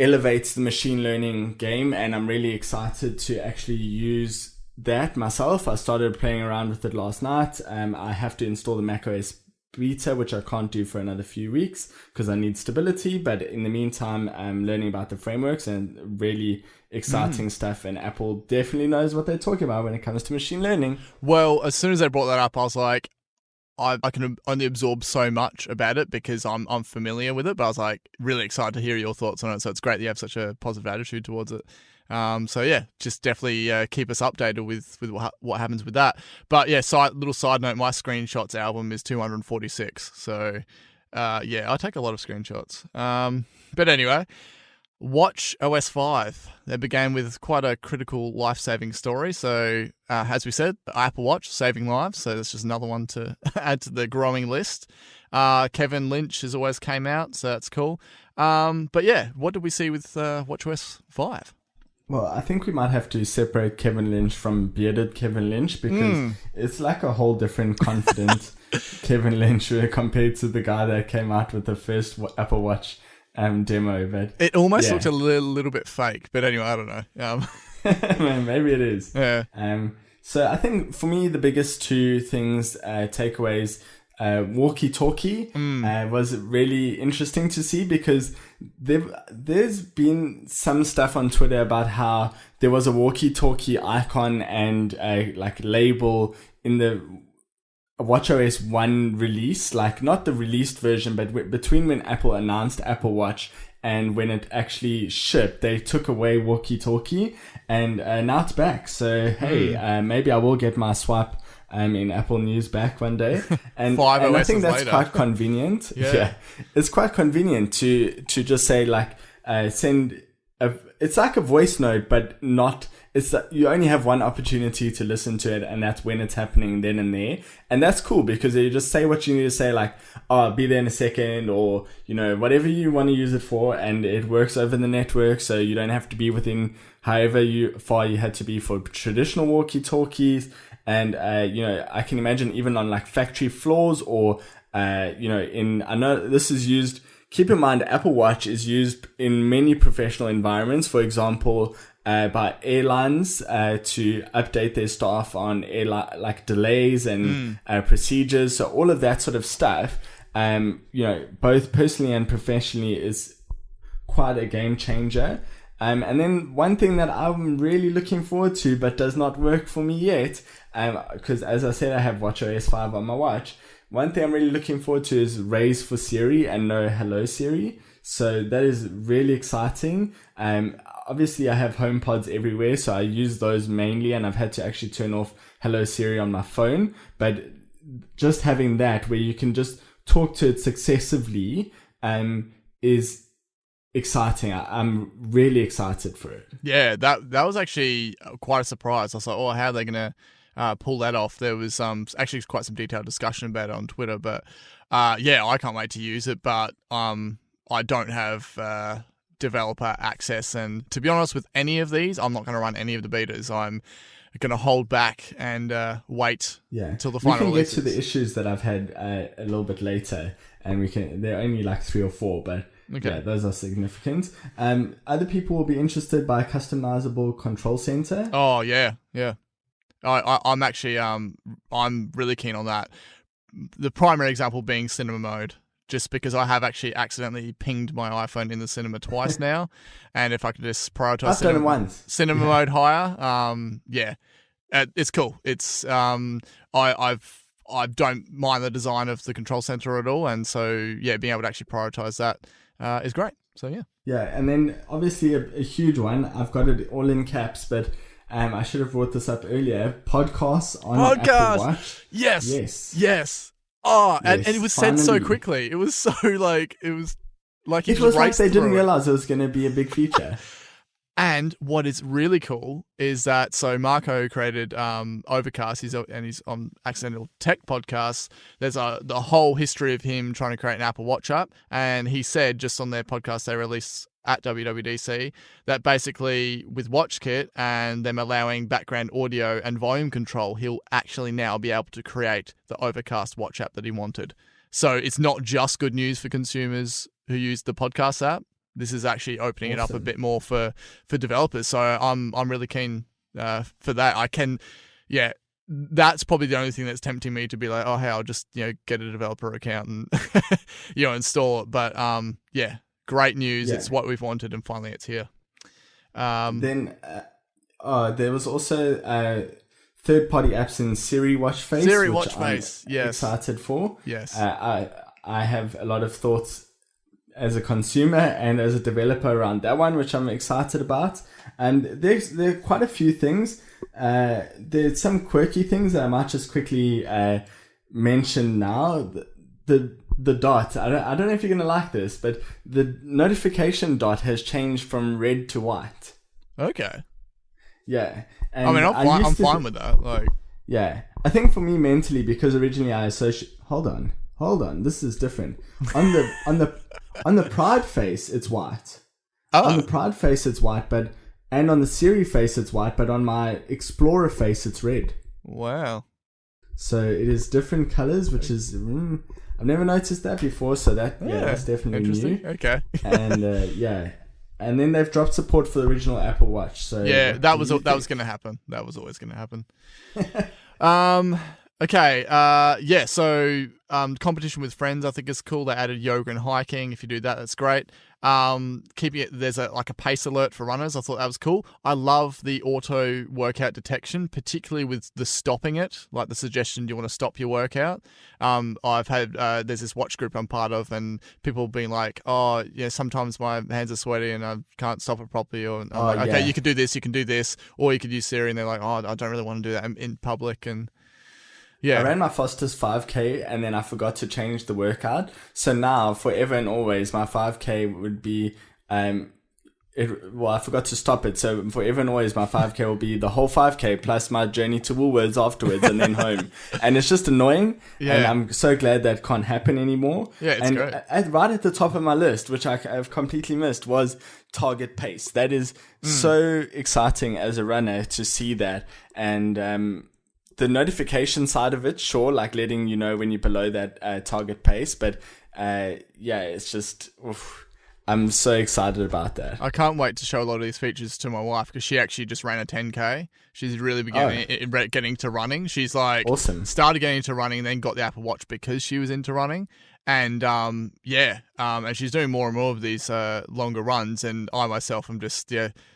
elevates the machine learning game, and I'm really excited to actually use that myself. I started playing around with it last night. I have to install the macOS beta, which I can't do for another few weeks because I need stability, but in the meantime I'm learning about the frameworks and really exciting stuff, and Apple definitely knows what they're talking about when it comes to machine learning. Well, as soon as they brought that up, I was like, I can only absorb so much about it because I'm familiar with it, but I was like really excited to hear your thoughts on it. So it's great that you have such a positive attitude towards it. So yeah, just definitely keep us updated with what happens with that. But yeah, little side note, my screenshots album is 246. So yeah, I take a lot of screenshots. But anyway, watchOS 5. They began with quite a critical life-saving story. So as we said, the Apple Watch saving lives. So that's just another one to add to the growing list. Kevin Lynch has always came out, so that's cool. But yeah, what did we see with watchOS 5? Well, I think we might have to separate Kevin Lynch from bearded Kevin Lynch because it's like a whole different confident Kevin Lynch compared to the guy that came out with the first Apple Watch demo. But it almost looked a little bit fake, but anyway, I don't know. Maybe it is. Yeah. So I think for me, the biggest two things, takeaways, walkie-talkie was really interesting to see because there's been some stuff on Twitter about how there was a walkie-talkie icon and a like label in the watchOS 1 release, like not the released version, but between when Apple announced Apple Watch and when it actually shipped, they took away walkie-talkie and now it's back. So hey, maybe I will get my swipe in Apple News back one day, and I think that's later. Quite convenient. Yeah, it's quite convenient to just say like send it's like a voice note, but not. It's you only have one opportunity to listen to it, and that's when it's happening then and there, and that's cool because you just say what you need to say, like I'll be there in a second, or whatever you want to use it for, and it works over the network, so you don't have to be within however far you had to be for traditional walkie-talkies. And, I can imagine even on like factory floors or, I know this is used, keep in mind, Apple Watch is used in many professional environments, for example, by airlines, to update their staff on like delays and, procedures. So all of that sort of stuff, both personally and professionally is quite a game changer. And then one thing that I'm really looking forward to, but does not work for me yet, because as I said, I have watchOS 5 on my watch. One thing I'm really looking forward to is raise for Siri and no hello Siri. So that is really exciting. Obviously I have HomePods everywhere, so I use those mainly, and I've had to actually turn off hello Siri on my phone. But just having that where you can just talk to it successively, is exciting. I'm really excited for it. Yeah, that was actually quite a surprise. I was like, how are they going to pull that off? There was actually quite some detailed discussion about it on Twitter, but yeah, I can't wait to use it, but I don't have developer access, and to be honest with any of these, I'm not going to run any of the betas. I'm going to hold back and wait until the final releases. We can get to the issues that I've had a little bit later, and they're only like 3 or 4, but okay. Yeah, those are significant. Other people will be interested by customizable control center. Oh yeah. I'm actually I'm really keen on that. The primary example being cinema mode, just because I have actually accidentally pinged my iPhone in the cinema twice now, and if I could just prioritize cinema mode higher, it's cool. It's I don't mind the design of the control center at all, and so yeah, being able to actually prioritize that is great. So yeah. Yeah, and then obviously a huge one. I've got it all in caps, but I should have brought this up earlier. Podcasts on Apple Watch. Yes. Oh, and it was said so quickly. It was so like it was like they didn't realize it was going to be a big feature. And what is really cool is that Marco created Overcast. He's on Accidental Tech Podcasts. There's the whole history of him trying to create an Apple Watch app, and he said just on their podcast they released at WWDC that basically with WatchKit and them allowing background audio and volume control, he'll actually now be able to create the Overcast watch app that he wanted. So it's not just good news for consumers who use the podcast app. This is actually opening it up a bit more for developers. So I'm really keen for that. That's probably the only thing that's tempting me to be like, oh, hey, I'll just get a developer account and install it. But great news. Yeah. It's what we've wanted, and finally it's here. Then there was also third-party apps in Siri Watch Face. Siri which Watch I'm Face, yes. excited for. Yes. I have a lot of thoughts as a consumer and as a developer around that one, which I'm excited about. And there are quite a few things. There's some quirky things that I might just quickly mention now. The dot, I don't know if you're going to like this, but the notification dot has changed from red to white. Okay. Yeah. And I mean, I'm fine with that. Like, yeah. I think for me mentally, because originally I associate... Hold on. This is different. On the Pride face, it's white. oh, On the Pride face, it's white, and on the Siri face, it's white, but on my Explorer face, it's red. wow. So it is different colors, which is... I've never noticed that before, so that's definitely Interesting. new. Okay. And and then they've dropped support for the original Apple Watch. So Yeah, that was going to happen. That was always going to happen. Okay. So competition with friends, I think is cool. They added yoga and hiking. If you do that, that's great. Keeping it, there's a pace alert for runners. I thought that was cool. I love the auto workout detection, particularly with the stopping it, like the suggestion, do you want to stop your workout? I've had, there's this watch group I'm part of, and people being like, oh, yeah, sometimes my hands are sweaty and I can't stop it properly. Or, okay, you can do this, or you could use Siri, and they're like, oh, I don't really want to do that in public. And yeah. I ran my fastest 5K and then I forgot to change the workout. So now, forever and always, my 5K would be, I forgot to stop it. So forever and always, my 5K will be the whole 5K plus my journey to Woolworths afterwards and then home. And it's just annoying. Yeah. And I'm so glad that can't happen anymore. Yeah, it's great. Right at the top of my list, which I've completely missed, was target pace. That is so exciting as a runner to see that. And, the notification side of it, sure, like letting you know when you're below that target pace. But it's just, I'm so excited about that. I can't wait to show a lot of these features to my wife because she actually just ran a 10K. She's really beginning getting into running. She's like, awesome. Started getting into running and then got the Apple Watch because she was into running. And and she's doing more and more of these longer runs. And I myself am just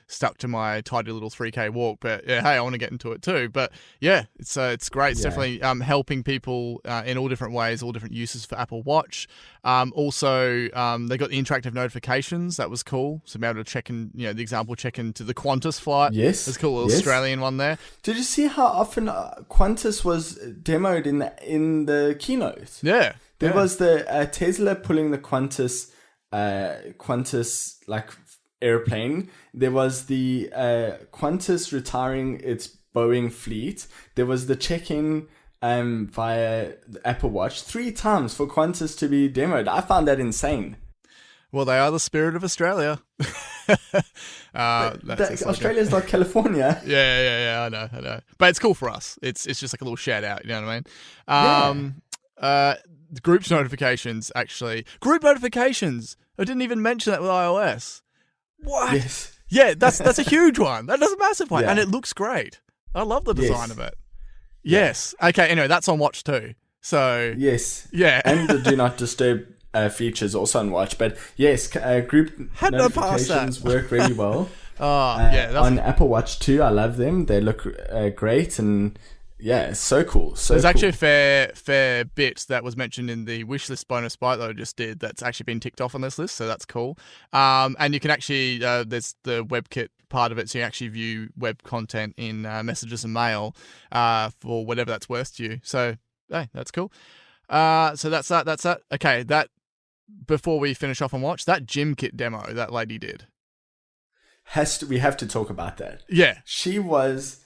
stuck to my tidy little 3K walk. But hey, I want to get into it too. But yeah, it's great. It's definitely helping people in all different ways, all different uses for Apple Watch. Also, they got the interactive notifications. That was cool. So be able to check in, the example, check into the Qantas flight. Yes, there's a cool little Australian one there. Did you see how often Qantas was demoed in the keynote? Yeah. There was the Tesla pulling the Qantas like airplane. There was the Qantas retiring its Boeing fleet. There was the check-in via the Apple Watch 3 times for Qantas to be demoed. I found that insane. Well, they are the spirit of Australia. Australia's like California. Yeah, I know. But it's cool for us. It's just like a little shout out, you know what I mean? The group notifications, actually. Group notifications! I didn't even mention that with iOS. What? Yes. Yeah, that's a huge one. That is a massive one. Yeah. And it looks great. I love the design of it. Yes. Okay, anyway, that's on Watch too. So... Yes. Yeah. And the Do Not Disturb features also on Watch. But yes, group notifications work really well. On Apple Watch 2, I love them. They look great, and yeah, it's so cool. There's actually a fair bit that was mentioned in the wishlist bonus bite that I just did that's actually been ticked off on this list, so that's cool. And you can actually, there's the WebKit part of it, so you actually view web content in messages and mail for whatever that's worth to you. So, hey, that's cool. So that's that. Okay, before we finish off on Watch, that gym kit demo that lady did. We have to talk about that. Yeah. She was...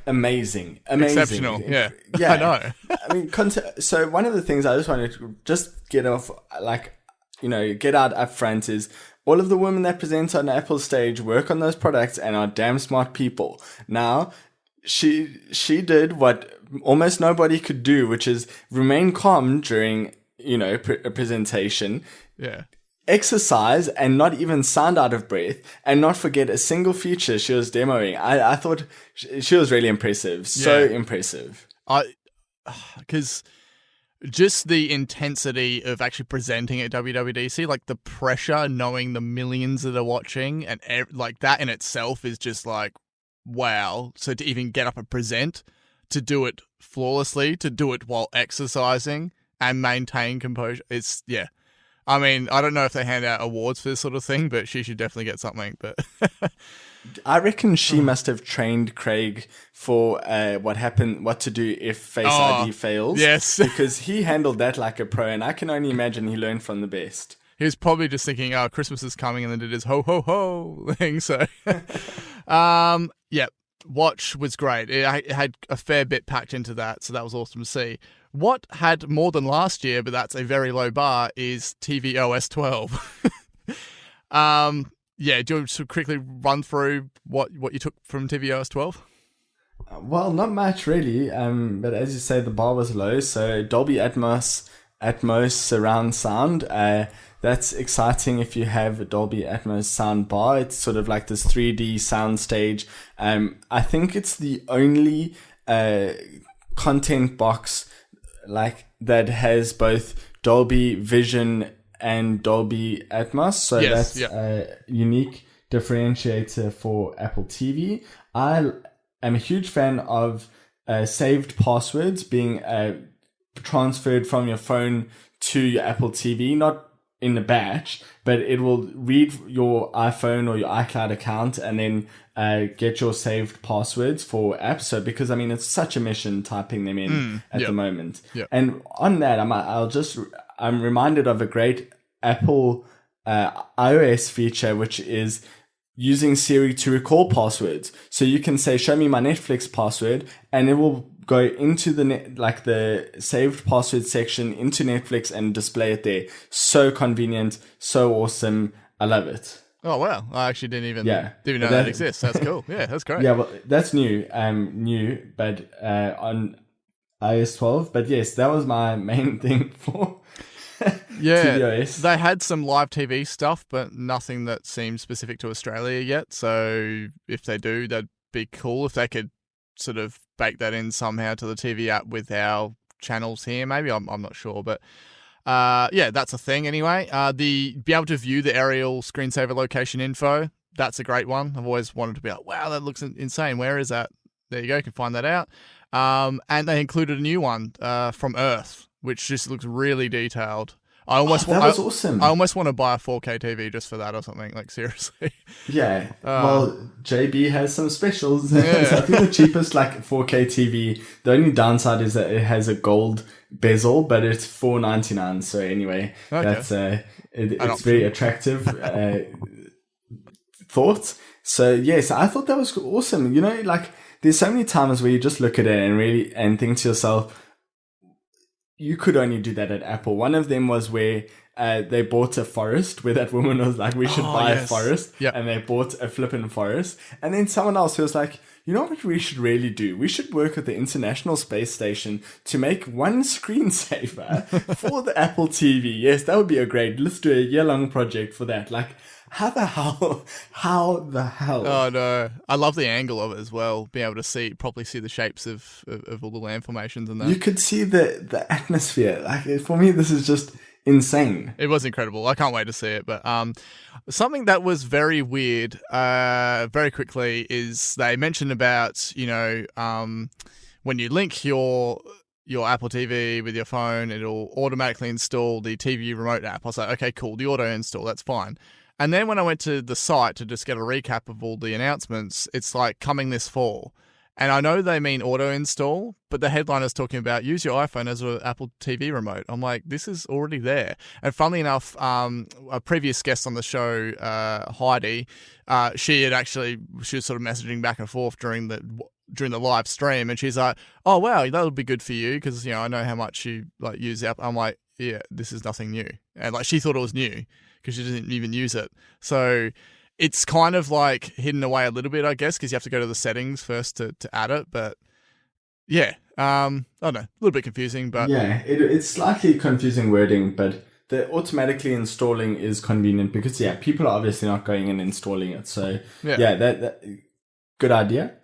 amazing, exceptional. Yeah, I know. I mean, so one of the things I just wanted to get off, get out up front is all of the women that present on Apple's stage work on those products and are damn smart people. Now, she did what almost nobody could do, which is remain calm during a presentation. Yeah. Exercise and not even sound out of breath and not forget a single feature she was demoing. I thought she was really impressive. So impressive. Because just the intensity of actually presenting at WWDC, like the pressure, knowing the millions that are watching, and like that in itself is just like, wow. So to even get up and present, to do it flawlessly, to do it while exercising and maintain composure, it's, yeah. I mean, I don't know if they hand out awards for this sort of thing, but she should definitely get something. But I reckon she must have trained Craig for what to do if Face ID fails. Yes. Because he handled that like a pro, and I can only imagine he learned from the best. He was probably just thinking, oh, Christmas is coming, and then did his ho, ho, ho thing. So, yeah, Watch was great. It had a fair bit packed into that, so that was awesome to see. What had more than last year, but that's a very low bar, is tvOS 12. Yeah, do you want to quickly run through what you took from tvOS 12? Well, not much really, but as you say, the bar was low. So Dolby Atmos surround sound. That's exciting if you have a Dolby Atmos sound bar. It's sort of like this 3D sound stage. I think it's the only content box like that has both Dolby Vision and Dolby Atmos. So yes, that's a unique differentiator for Apple TV. I am a huge fan of saved passwords being transferred from your phone to your Apple TV, not in a batch, but it will read your iPhone or your iCloud account and then get your saved passwords for apps. So because I mean it's such a mission typing them in at the moment. Yep. And on that, I'm reminded of a great Apple iOS feature, which is using Siri to recall passwords. So you can say, "Show me my Netflix password," and it will go into the saved password section into Netflix and display it there. So convenient, so awesome. I love it. Oh wow! I actually didn't even know that exists. That's cool. Yeah, that's great. Yeah, well, that's new, but on iOS 12. But yes, that was my main thing for tvOS. They had some live TV stuff, but nothing that seemed specific to Australia yet. So if they do, that'd be cool if they could sort of bake that in somehow to the TV app with our channels here. Maybe I'm not sure, but that's a thing anyway. Be able to view the aerial screensaver location info. That's a great one. I've always wanted to be like, wow, that looks insane. Where is that? There you go. You can find that out. And they included a new one from Earth, which just looks really detailed. That was awesome. I almost want to buy a 4K TV just for that or something, like seriously. Yeah. Well, JB has some specials. So I think the cheapest 4K TV, the only downside is that it has a gold bezel, but it's $4.99. So anyway, that's it's very attractive thought. So yes, I thought that was awesome. There's so many times where you just look at it and think to yourself, you could only do that at Apple. One of them was where they bought a forest, where that woman was like, we should buy a forest. Yep. And they bought a flippin' forest. And then someone else who was like, you know what we should really do? We should work with the International Space Station to make one screensaver for the Apple TV. Yes, that would be let's do a year-long project for that. How the hell? Oh no! I love the angle of it as well. Being able to properly see the shapes of all the land formations and that. You could see the atmosphere. For me, this is just insane. It was incredible. I can't wait to see it. But something that was very weird, very quickly, is they mentioned about when you link your Apple TV with your phone, it'll automatically install the TV remote app. I was like, okay, cool. The auto install, that's fine. And then when I went to the site to just get a recap of all the announcements, it's like coming this fall. And I know they mean auto install, but the headline is talking about use your iPhone as an Apple TV remote. I'm like, this is already there. And funnily enough, a previous guest on the show, Heidi, she was sort of messaging back and forth during the live stream, and she's like, oh wow, that'll be good for you because I know how much you use the app. I'm like, yeah, this is nothing new. And she thought it was new because she didn't even use it. So it's kind of hidden away a little bit, I guess, because you have to go to the settings first to add it. But yeah, I don't know, a little bit confusing. But yeah, it's slightly confusing wording, but the automatically installing is convenient because people are obviously not going and installing it. So yeah that good idea.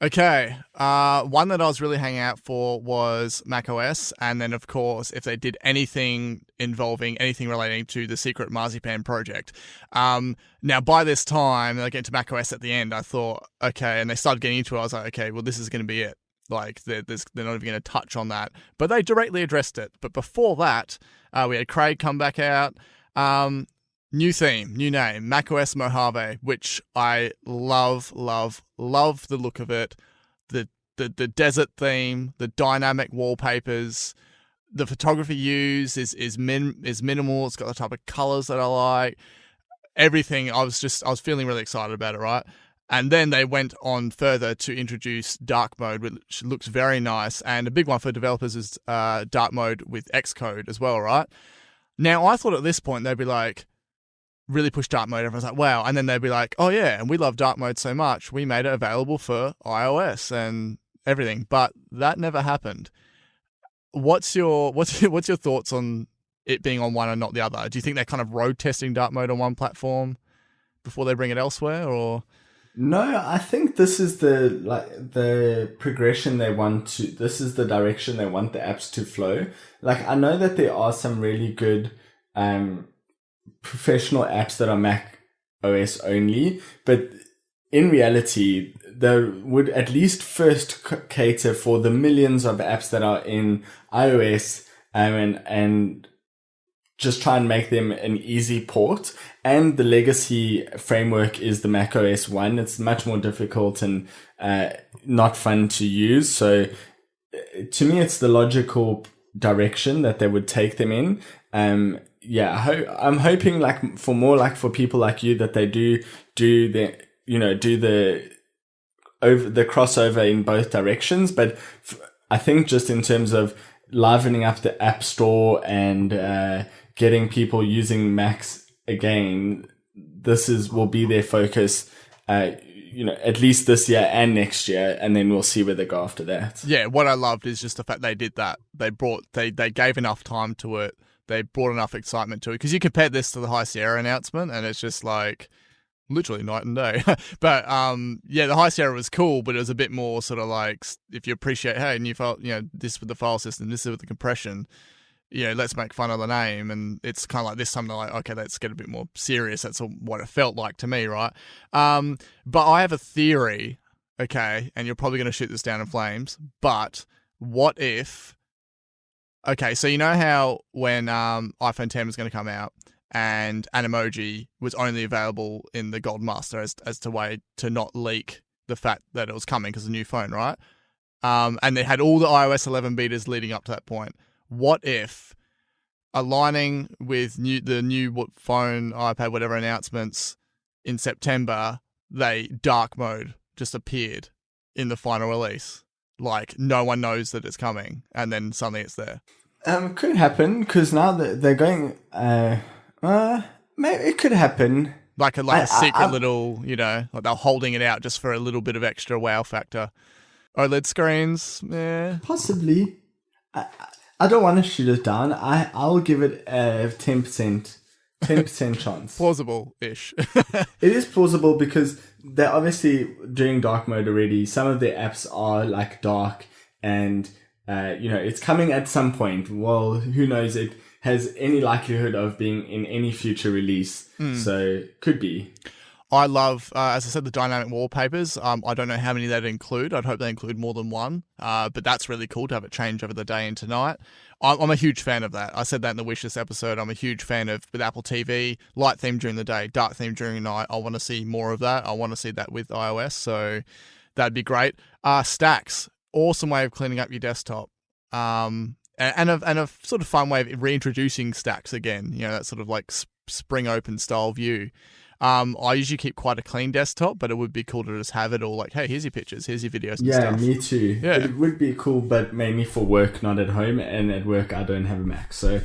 Okay, one that I was really hanging out for was macOS, and then of course if they did anything involving anything relating to the secret Marzipan project. Now by this time, they get to macOS at the end, I thought, okay, and they started getting into it, I was like, okay, well this is going to be it. Like they're not even going to touch on that, but they directly addressed it. But before that, we had Craig come back out. New theme, new name, macOS Mojave, which I love the look of it. The desert theme, the dynamic wallpapers, the photography used is minimal. It's got the type of colors that I like. Everything. I was feeling really excited about it, right? And then they went on further to introduce dark mode, which looks very nice. And a big one for developers is dark mode with Xcode as well, right? Now, I thought at this point they'd be like, really push dark mode. Everyone's like, wow. And then they'd be like, oh yeah, and we love dark mode so much, we made it available for iOS and everything. But that never happened. What's your thoughts on it being on one and not the other? Do you think they're kind of road testing dark mode on one platform before they bring it elsewhere, or? No, I think this is the progression they want to. This is the direction they want the apps to flow. Like, I know that there are some really good professional apps that are Mac OS only, but in reality, they would at least first cater for the millions of apps that are in iOS and just try and make them an easy port. And the legacy framework is the macOS one. It's much more difficult and not fun to use. So to me, it's the logical direction that they would take them in. I'm hoping for people like you that they do the crossover in both directions. But I think just in terms of livening up the App Store and getting people using Macs again, will be their focus, at least this year and next year, and then we'll see where they go after that. Yeah, what I loved is just the fact they did that. They gave enough time to it. They brought enough excitement to it, because you compare this to the High Sierra announcement, and it's just like literally night and day. But the High Sierra was cool, but it was a bit more sort of like, if you appreciate, hey, new file, this with the file system, this with the compression, let's make fun of the name. And it's kind of like this time they're like, okay, let's get a bit more serious. That's what it felt like to me, right? But I have a theory, okay, and you're probably going to shoot this down in flames, but what if, okay, so you know how when iPhone 10 was going to come out and Animoji was only available in the Gold Master as to way to not leak the fact that it was coming because of the new phone, right? And they had all the iOS 11 betas leading up to that point. What if, aligning with the new phone, iPad, whatever announcements in September, dark mode just appeared in the final release? Like, no one knows that it's coming, and then suddenly it's there. Could happen, because now they're going. Maybe it could happen. Like a secret little, like they're holding it out just for a little bit of extra wow factor. OLED screens, possibly. I don't want to shoot it down. I'll give it a 10% chance. Plausible-ish. It is plausible because they're obviously doing dark mode already. Some of their apps are like dark, and it's coming at some point. Well, who knows? It has any likelihood of being in any future release. So could be. I love, as I said, the dynamic wallpapers. I don't know how many they'd include. I'd hope they include more than one. But that's really cool to have it change over the day and tonight. I'm a huge fan of that. I said that in the Wishlist episode. I'm a huge fan of, with Apple TV, light theme during the day, dark theme during the night. I want to see more of that. I want to see that with iOS. So that'd be great. Stacks, awesome way of cleaning up your desktop. And a sort of fun way of reintroducing stacks again. That sort of like spring open style view. I usually keep quite a clean desktop, but it would be cool to just have it all like, hey, here's your pictures, here's your videos and stuff. Yeah, me too. Yeah. It would be cool, but mainly for work, not at home. And at work, I don't have a Mac, so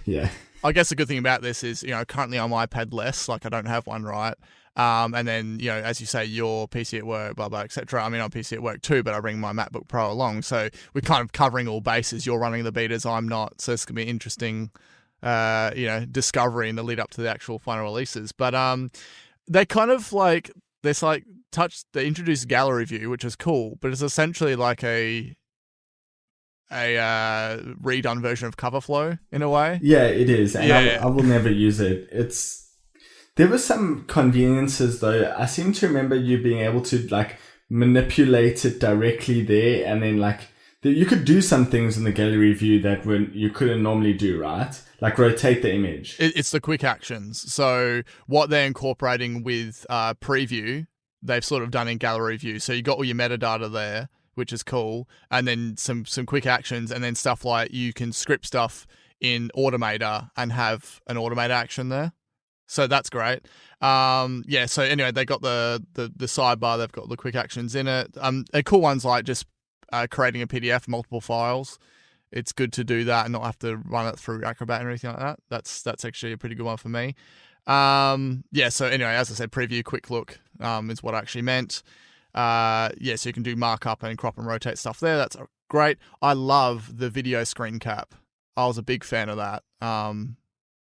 yeah. I guess the good thing about this is, currently I'm iPad less, like I don't have one, right? And then, as you say, your PC at work, blah, blah, etc. I mean, I'm PC at work too, but I bring my MacBook Pro along. So we're kind of covering all bases. You're running the betas, I'm not. So it's going to be interesting, discovery in the lead up to the actual final releases. But they kind of like, there's like introduced gallery view, which is cool, but it's essentially like a redone version of cover flow in a way. Yeah, it is. And Yeah. I will never use it. There were some conveniences though. I seem to remember you being able to like manipulate it directly there, and then like you could do some things in the gallery view that you couldn't normally do, right? Like rotate the image. It's the quick actions. So what they're incorporating with preview, they've sort of done in gallery view. So you got all your metadata there, which is cool, and then some quick actions, and then stuff like you can script stuff in Automator and have an Automator action there. So that's great. Yeah. So anyway, they got the sidebar. They've got the quick actions in it. They're cool ones like just creating a PDF, multiple files. It's good to do that and not have to run it through Acrobat and anything like that. That's actually a pretty good one for me. Yeah. So anyway, as I said, preview, quick look is what I actually meant. So you can do markup and crop and rotate stuff there. That's great. I love the video screen cap. I was a big fan of that.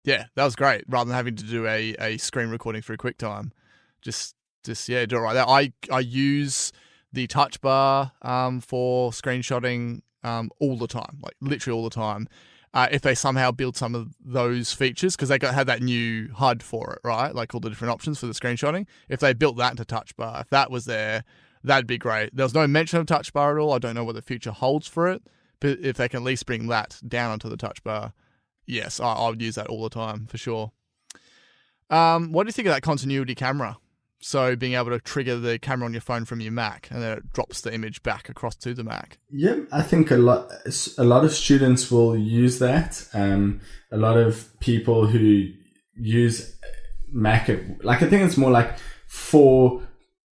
Yeah, that was great. Rather than having to do a screen recording through QuickTime, just do it right there. I use the touch bar for screenshotting all the time, like literally all the time. If they somehow build some of those features, because they had that new HUD for it, right? Like all the different options for the screenshotting. If they built that into touch bar, if that was there, that'd be great. There was no mention of touch bar at all. I don't know what the future holds for it, but if they can at least bring that down onto the touch bar, yes, I would use that all the time for sure. What do you think of that continuity camera? So being able to trigger the camera on your phone from your Mac, and then it drops the image back across to the Mac. Yeah, I think a lot of students will use that. A lot of people who use Mac, I think it's more like for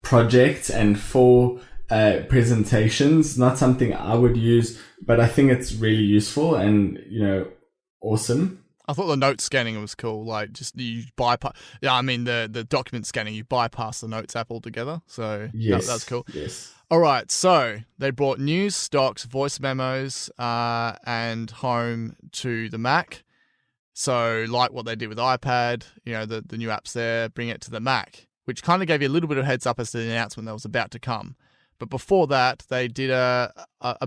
projects and for presentations. Not something I would use, but I think it's really useful and awesome. I thought the note scanning was cool. Like, just you bypass. Yeah, I mean the document scanning, you bypass the Notes app altogether. So yes, that's cool. Yes. All right, so they brought news, stocks, voice memos, and home to the Mac. So like what they did with iPad, the new apps there, bring it to the Mac, which kind of gave you a little bit of heads up as to the announcement that was about to come. But before that, they did a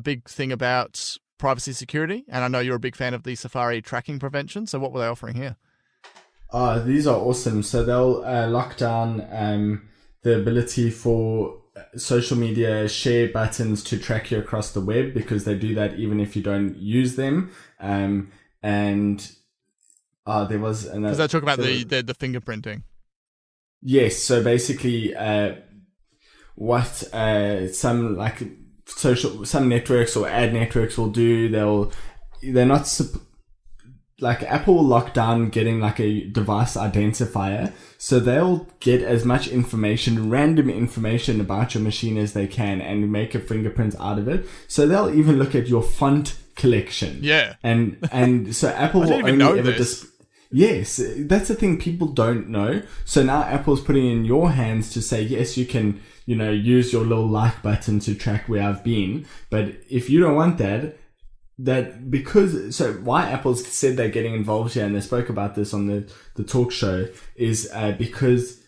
big thing about privacy security, and I know you're a big fan of the Safari tracking prevention. So what were they offering here? These are awesome. So they'll lock down the ability for social media share buttons to track you across the web, because they do that even if you don't use them. And there was another. Because they talk about the fingerprinting. Yes. So basically, some networks or ad networks will do, they're not like Apple will lock down getting like a device identifier, so they'll get as much random information about your machine as they can and make a fingerprint out of it. So they'll even look at your font collection. Yeah. And so Apple will only ever yes, that's the thing people don't know. So now Apple's putting in your hands to say, yes, you can use your little like button to track where I've been. But if you don't want why Apple's said they're getting involved here, and they spoke about this on the talk show, is because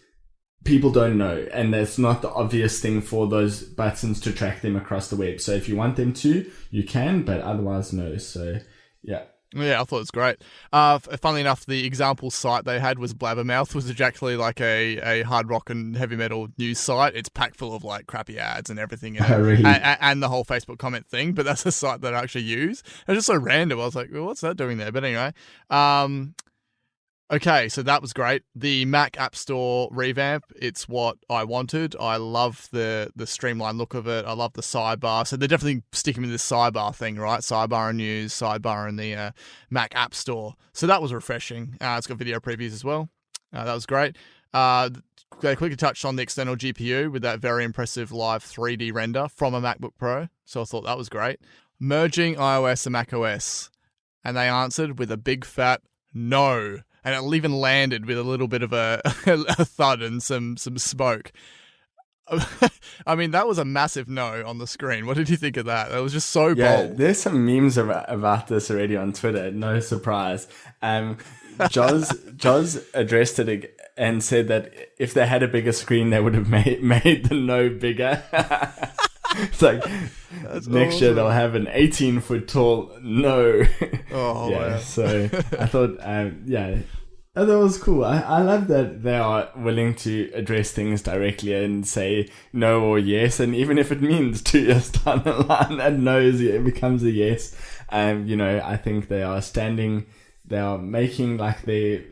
people don't know, and that's not the obvious thing for those buttons to track them across the web. So if you want them to, you can, but otherwise no. So yeah. Yeah, I thought it was great. Funnily enough, the example site they had was Blabbermouth, was actually like a hard rock and heavy metal news site. It's packed full of like crappy ads and everything, really? and the whole Facebook comment thing. But that's a site that I actually use. It was just so random. I was like, well, what's that doing there? But anyway, okay, so that was great. The Mac App Store revamp, it's what I wanted. I love the streamlined look of it. I love the sidebar. So they're definitely sticking with this sidebar thing, right? Sidebar in news, sidebar in the Mac App Store. So that was refreshing. It's got video previews as well. That was great. They quickly touched on the external GPU with that very impressive live 3D render from a MacBook Pro. So I thought that was great. Merging iOS and macOS. And they answered with a big fat no. And it even landed with a little bit of a thud and some smoke. I mean, that was a massive no on the screen. What did you think of that? That was just so bold. There's some memes about this already on Twitter. No surprise. Joz addressed it and said that if they had a bigger screen, they would have made the no bigger. It's like next year they'll have an 18-foot tall no. Oh, yeah. wow. So I thought, that was cool. I love that they are willing to address things directly and say no or yes, and even if it means 2 years down the line, that no it becomes a yes. I think they are making like they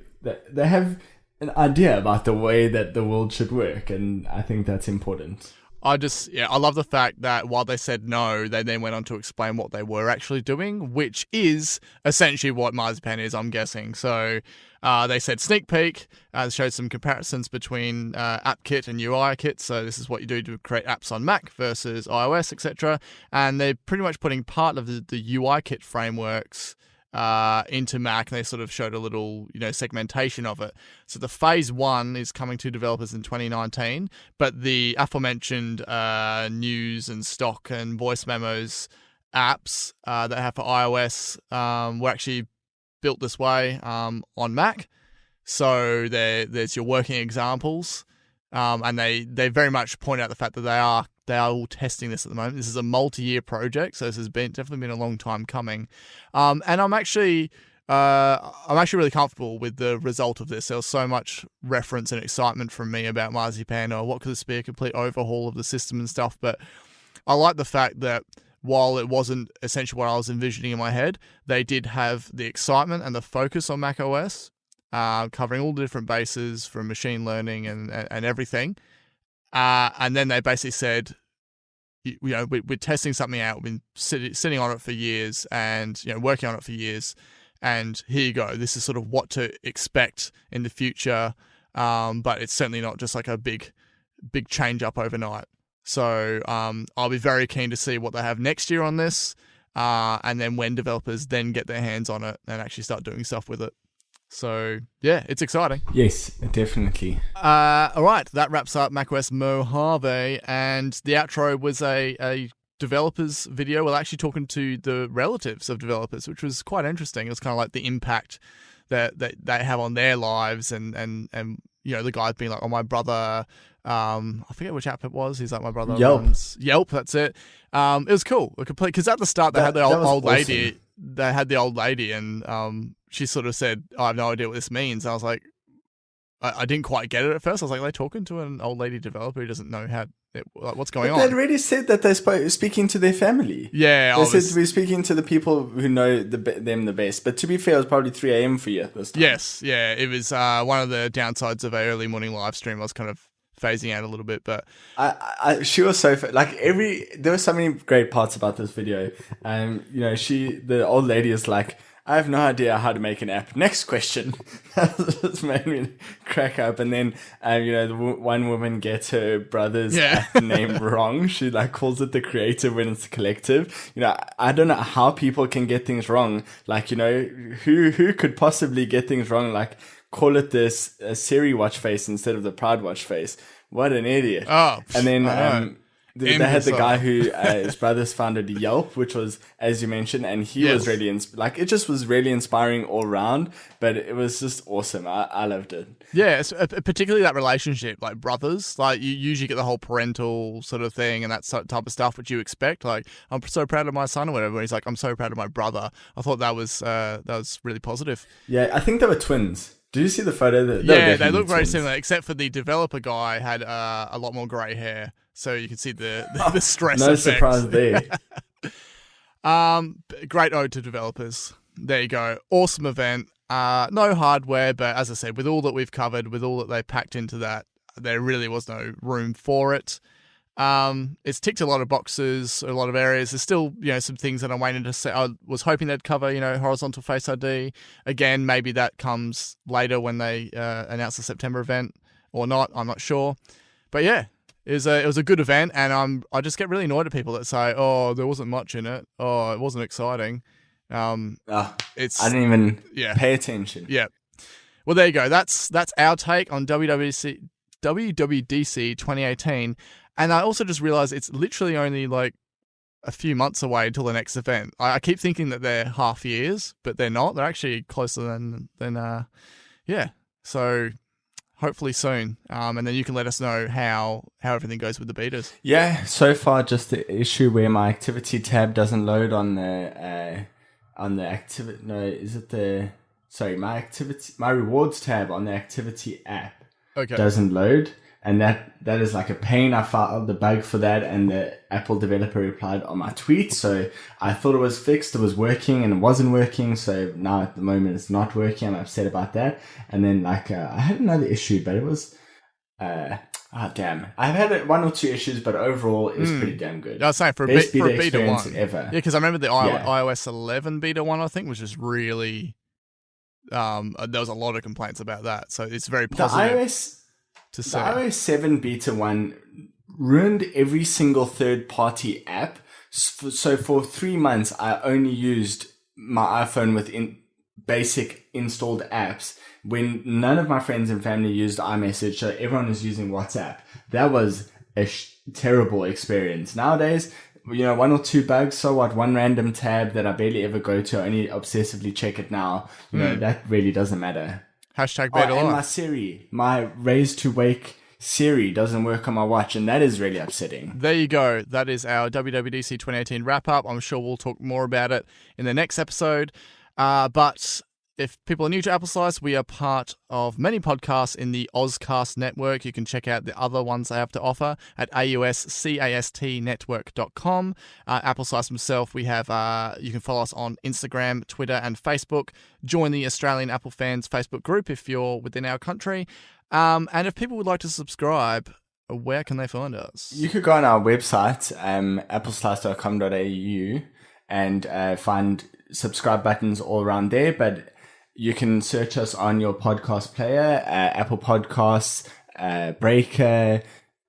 have an idea about the way that the world should work, and I think that's important. I love the fact that while they said no, they then went on to explain what they were actually doing, which is essentially what Marzipan is, I'm guessing. So they said sneak peek, showed some comparisons between AppKit and UIKit. So this is what you do to create apps on Mac versus iOS, etc. And they're pretty much putting part of the UIKit frameworks into Mac, and they sort of showed a little, segmentation of it. So the phase 1 is coming to developers in 2019, but the aforementioned news and stock and voice memos apps that I have for iOS were actually built this way on Mac. So there's your working examples, and they very much point out the fact that they are all testing this at the moment. This is a multi-year project, so this has definitely been a long time coming. And I'm actually really comfortable with the result of this. There was so much reference and excitement from me about Marzipan, or what could this be, a complete overhaul of the system and stuff. But I like the fact that while it wasn't essentially what I was envisioning in my head, they did have the excitement and the focus on macOS, covering all the different bases from machine learning and everything. And then they basically said, we're testing something out. We've been sitting on it for years and, working on it for years. And here you go. This is sort of what to expect in the future. But it's certainly not just like a big change up overnight. So I'll be very keen to see what they have next year on this. And then when developers then get their hands on it and actually start doing stuff with it. So, yeah, it's exciting. Yes, definitely. All right, that wraps up macOS Mojave, and the outro was a developers video. Well, actually talking to the relatives of developers, which was quite interesting. It was kind of like the impact that they have on their lives, and the guy being like, oh, my brother, I forget which app it was. He's like, my brother runs Yelp, that's it. It was cool. Because at the start they had the old lady. They had the old lady, and she sort of said, I have no idea what this means. And I was like, I didn't quite get it at first. I was like, are they talking to an old lady developer who doesn't know what's going on? They'd already said that they're speaking to their family. Yeah. They said we're speaking to the people who know them the best. But to be fair, it was probably 3 a.m. for you this time. Yes, yeah. It was one of the downsides of an early morning live stream. I was kind of phasing out a little bit, but she was so there were so many great parts about this video. The old lady is like, I have no idea how to make an app. Next question. That just made me crack up. And then, the one woman gets her brother's app name wrong. She calls it the creative when it's the collective. I don't know how people can get things wrong. Who could possibly get things wrong? Call it this Siri watch face instead of the Proud watch face. What an idiot. Oh, and then, they had the guy who his brothers founded Yelp, which was, as you mentioned, and he was really it just was really inspiring all around. But it was just awesome. I loved it. Yeah, particularly that relationship, like brothers. Like you usually get the whole parental sort of thing and that type of stuff, which you expect. Like, I'm so proud of my son or whatever. And he's like, I'm so proud of my brother. I thought that was really positive. Yeah, I think they were twins. Did you see the photo? They look very similar, except for the developer guy had a lot more grey hair. So you can see the stress no effects. surprise there. Great ode to developers. There you go. Awesome event. No hardware, but as I said, with all that we've covered, with all that they packed into that, there really was no room for it. It's ticked a lot of boxes, a lot of areas. There's still, some things that I'm waiting to say. I was hoping they'd cover, horizontal Face ID. Again, maybe that comes later when they announce the September event or not. I'm not sure. But yeah. It was a good event, and I just get really annoyed at people that say, "Oh, there wasn't much in it. Oh, it wasn't exciting." I didn't even pay attention. Yeah. Well, there you go. That's our take on WWDC 2018. And I also just realized it's literally only like a few months away until the next event. I keep thinking that they're half years, but they're not. They're actually closer than yeah. So hopefully soon. And then you can let us know how everything goes with the betas. Yeah, so far just the issue where my activity tab doesn't load on the activity. No, is it the my rewards tab on the activity app doesn't load, and that is like a pain. I filed the bug for that, and the Apple developer replied on my tweet. So I thought it was fixed, it was working, and it wasn't working. So now at the moment it's not working. I'm upset about that. And then I had another issue, but it was damn. I've had 1 or 2 issues, but overall it's pretty damn good. I was saying for a beta 1 ever. Yeah, because I remember the iOS 11 beta 1, I think, was just really there was a lot of complaints about that. So it's very positive to say. The iOS 7 beta 1 ruined every single third-party app. So for 3 months, I only used my iPhone with basic installed apps when none of my friends and family used iMessage, so everyone was using WhatsApp. That was a terrible experience. Nowadays, 1 or 2 bugs, so what, 1 random tab that I barely ever go to, I only obsessively check it now. That really doesn't matter. Hashtag beta and my Siri, my raise to wake Siri doesn't work on my watch, and that is really upsetting. There you go. That is our WWDC 2018 wrap-up. I'm sure we'll talk more about it in the next episode. But if people are new to Apple Slice, we are part of many podcasts in the Ozcast network. You can check out the other ones they have to offer at auscastnetwork.com. Apple Slice himself, we have, you can follow us on Instagram, Twitter, and Facebook. Join the Australian Apple Fans Facebook group if you're within our country. And if people would like to subscribe, where can they find us? You could go on our website, appleslice.com.au, and find subscribe buttons all around there, but you can search us on your podcast player, Apple Podcasts, Breaker,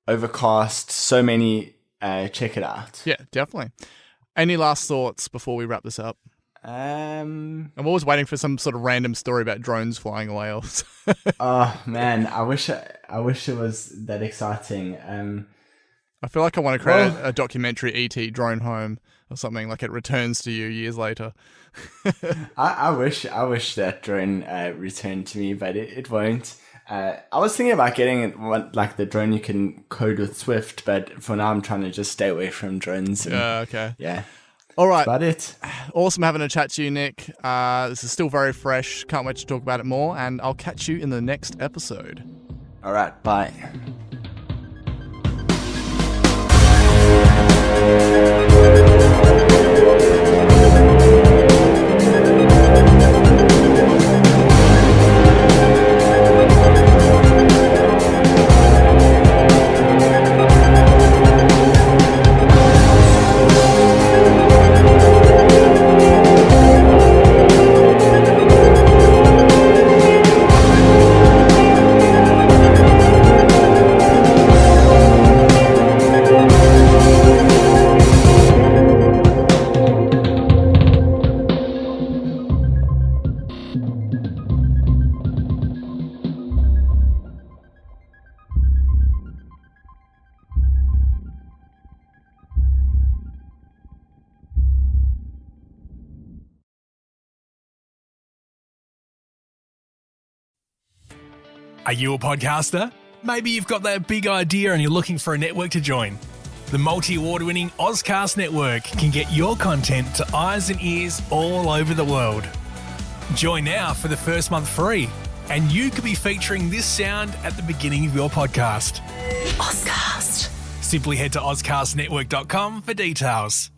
Overcast, so many. Check it out. Yeah, definitely. Any last thoughts before we wrap this up? I'm always waiting for some sort of random story about drones flying away. Oh man, I wish it was that exciting. I feel like I want to create a documentary, E.T. Drone Home, or something, like it returns to you years later. I wish that drone returned to me, but it won't. I was thinking about getting like the drone you can code with Swift, but for now I'm trying to just stay away from drones. Okay. Yeah. All right. That's about it. Awesome having a chat to you, Nick. This is still very fresh. Can't wait to talk about it more, and I'll catch you in the next episode. All right. Bye. Are you a podcaster? Maybe you've got that big idea and you're looking for a network to join. The multi-award-winning Ozcast network can get your content to eyes and ears all over the world. Join now for the first month free, and you could be featuring this sound at the beginning of your podcast. Ozcast. Simply head to ozcastnetwork.com for details.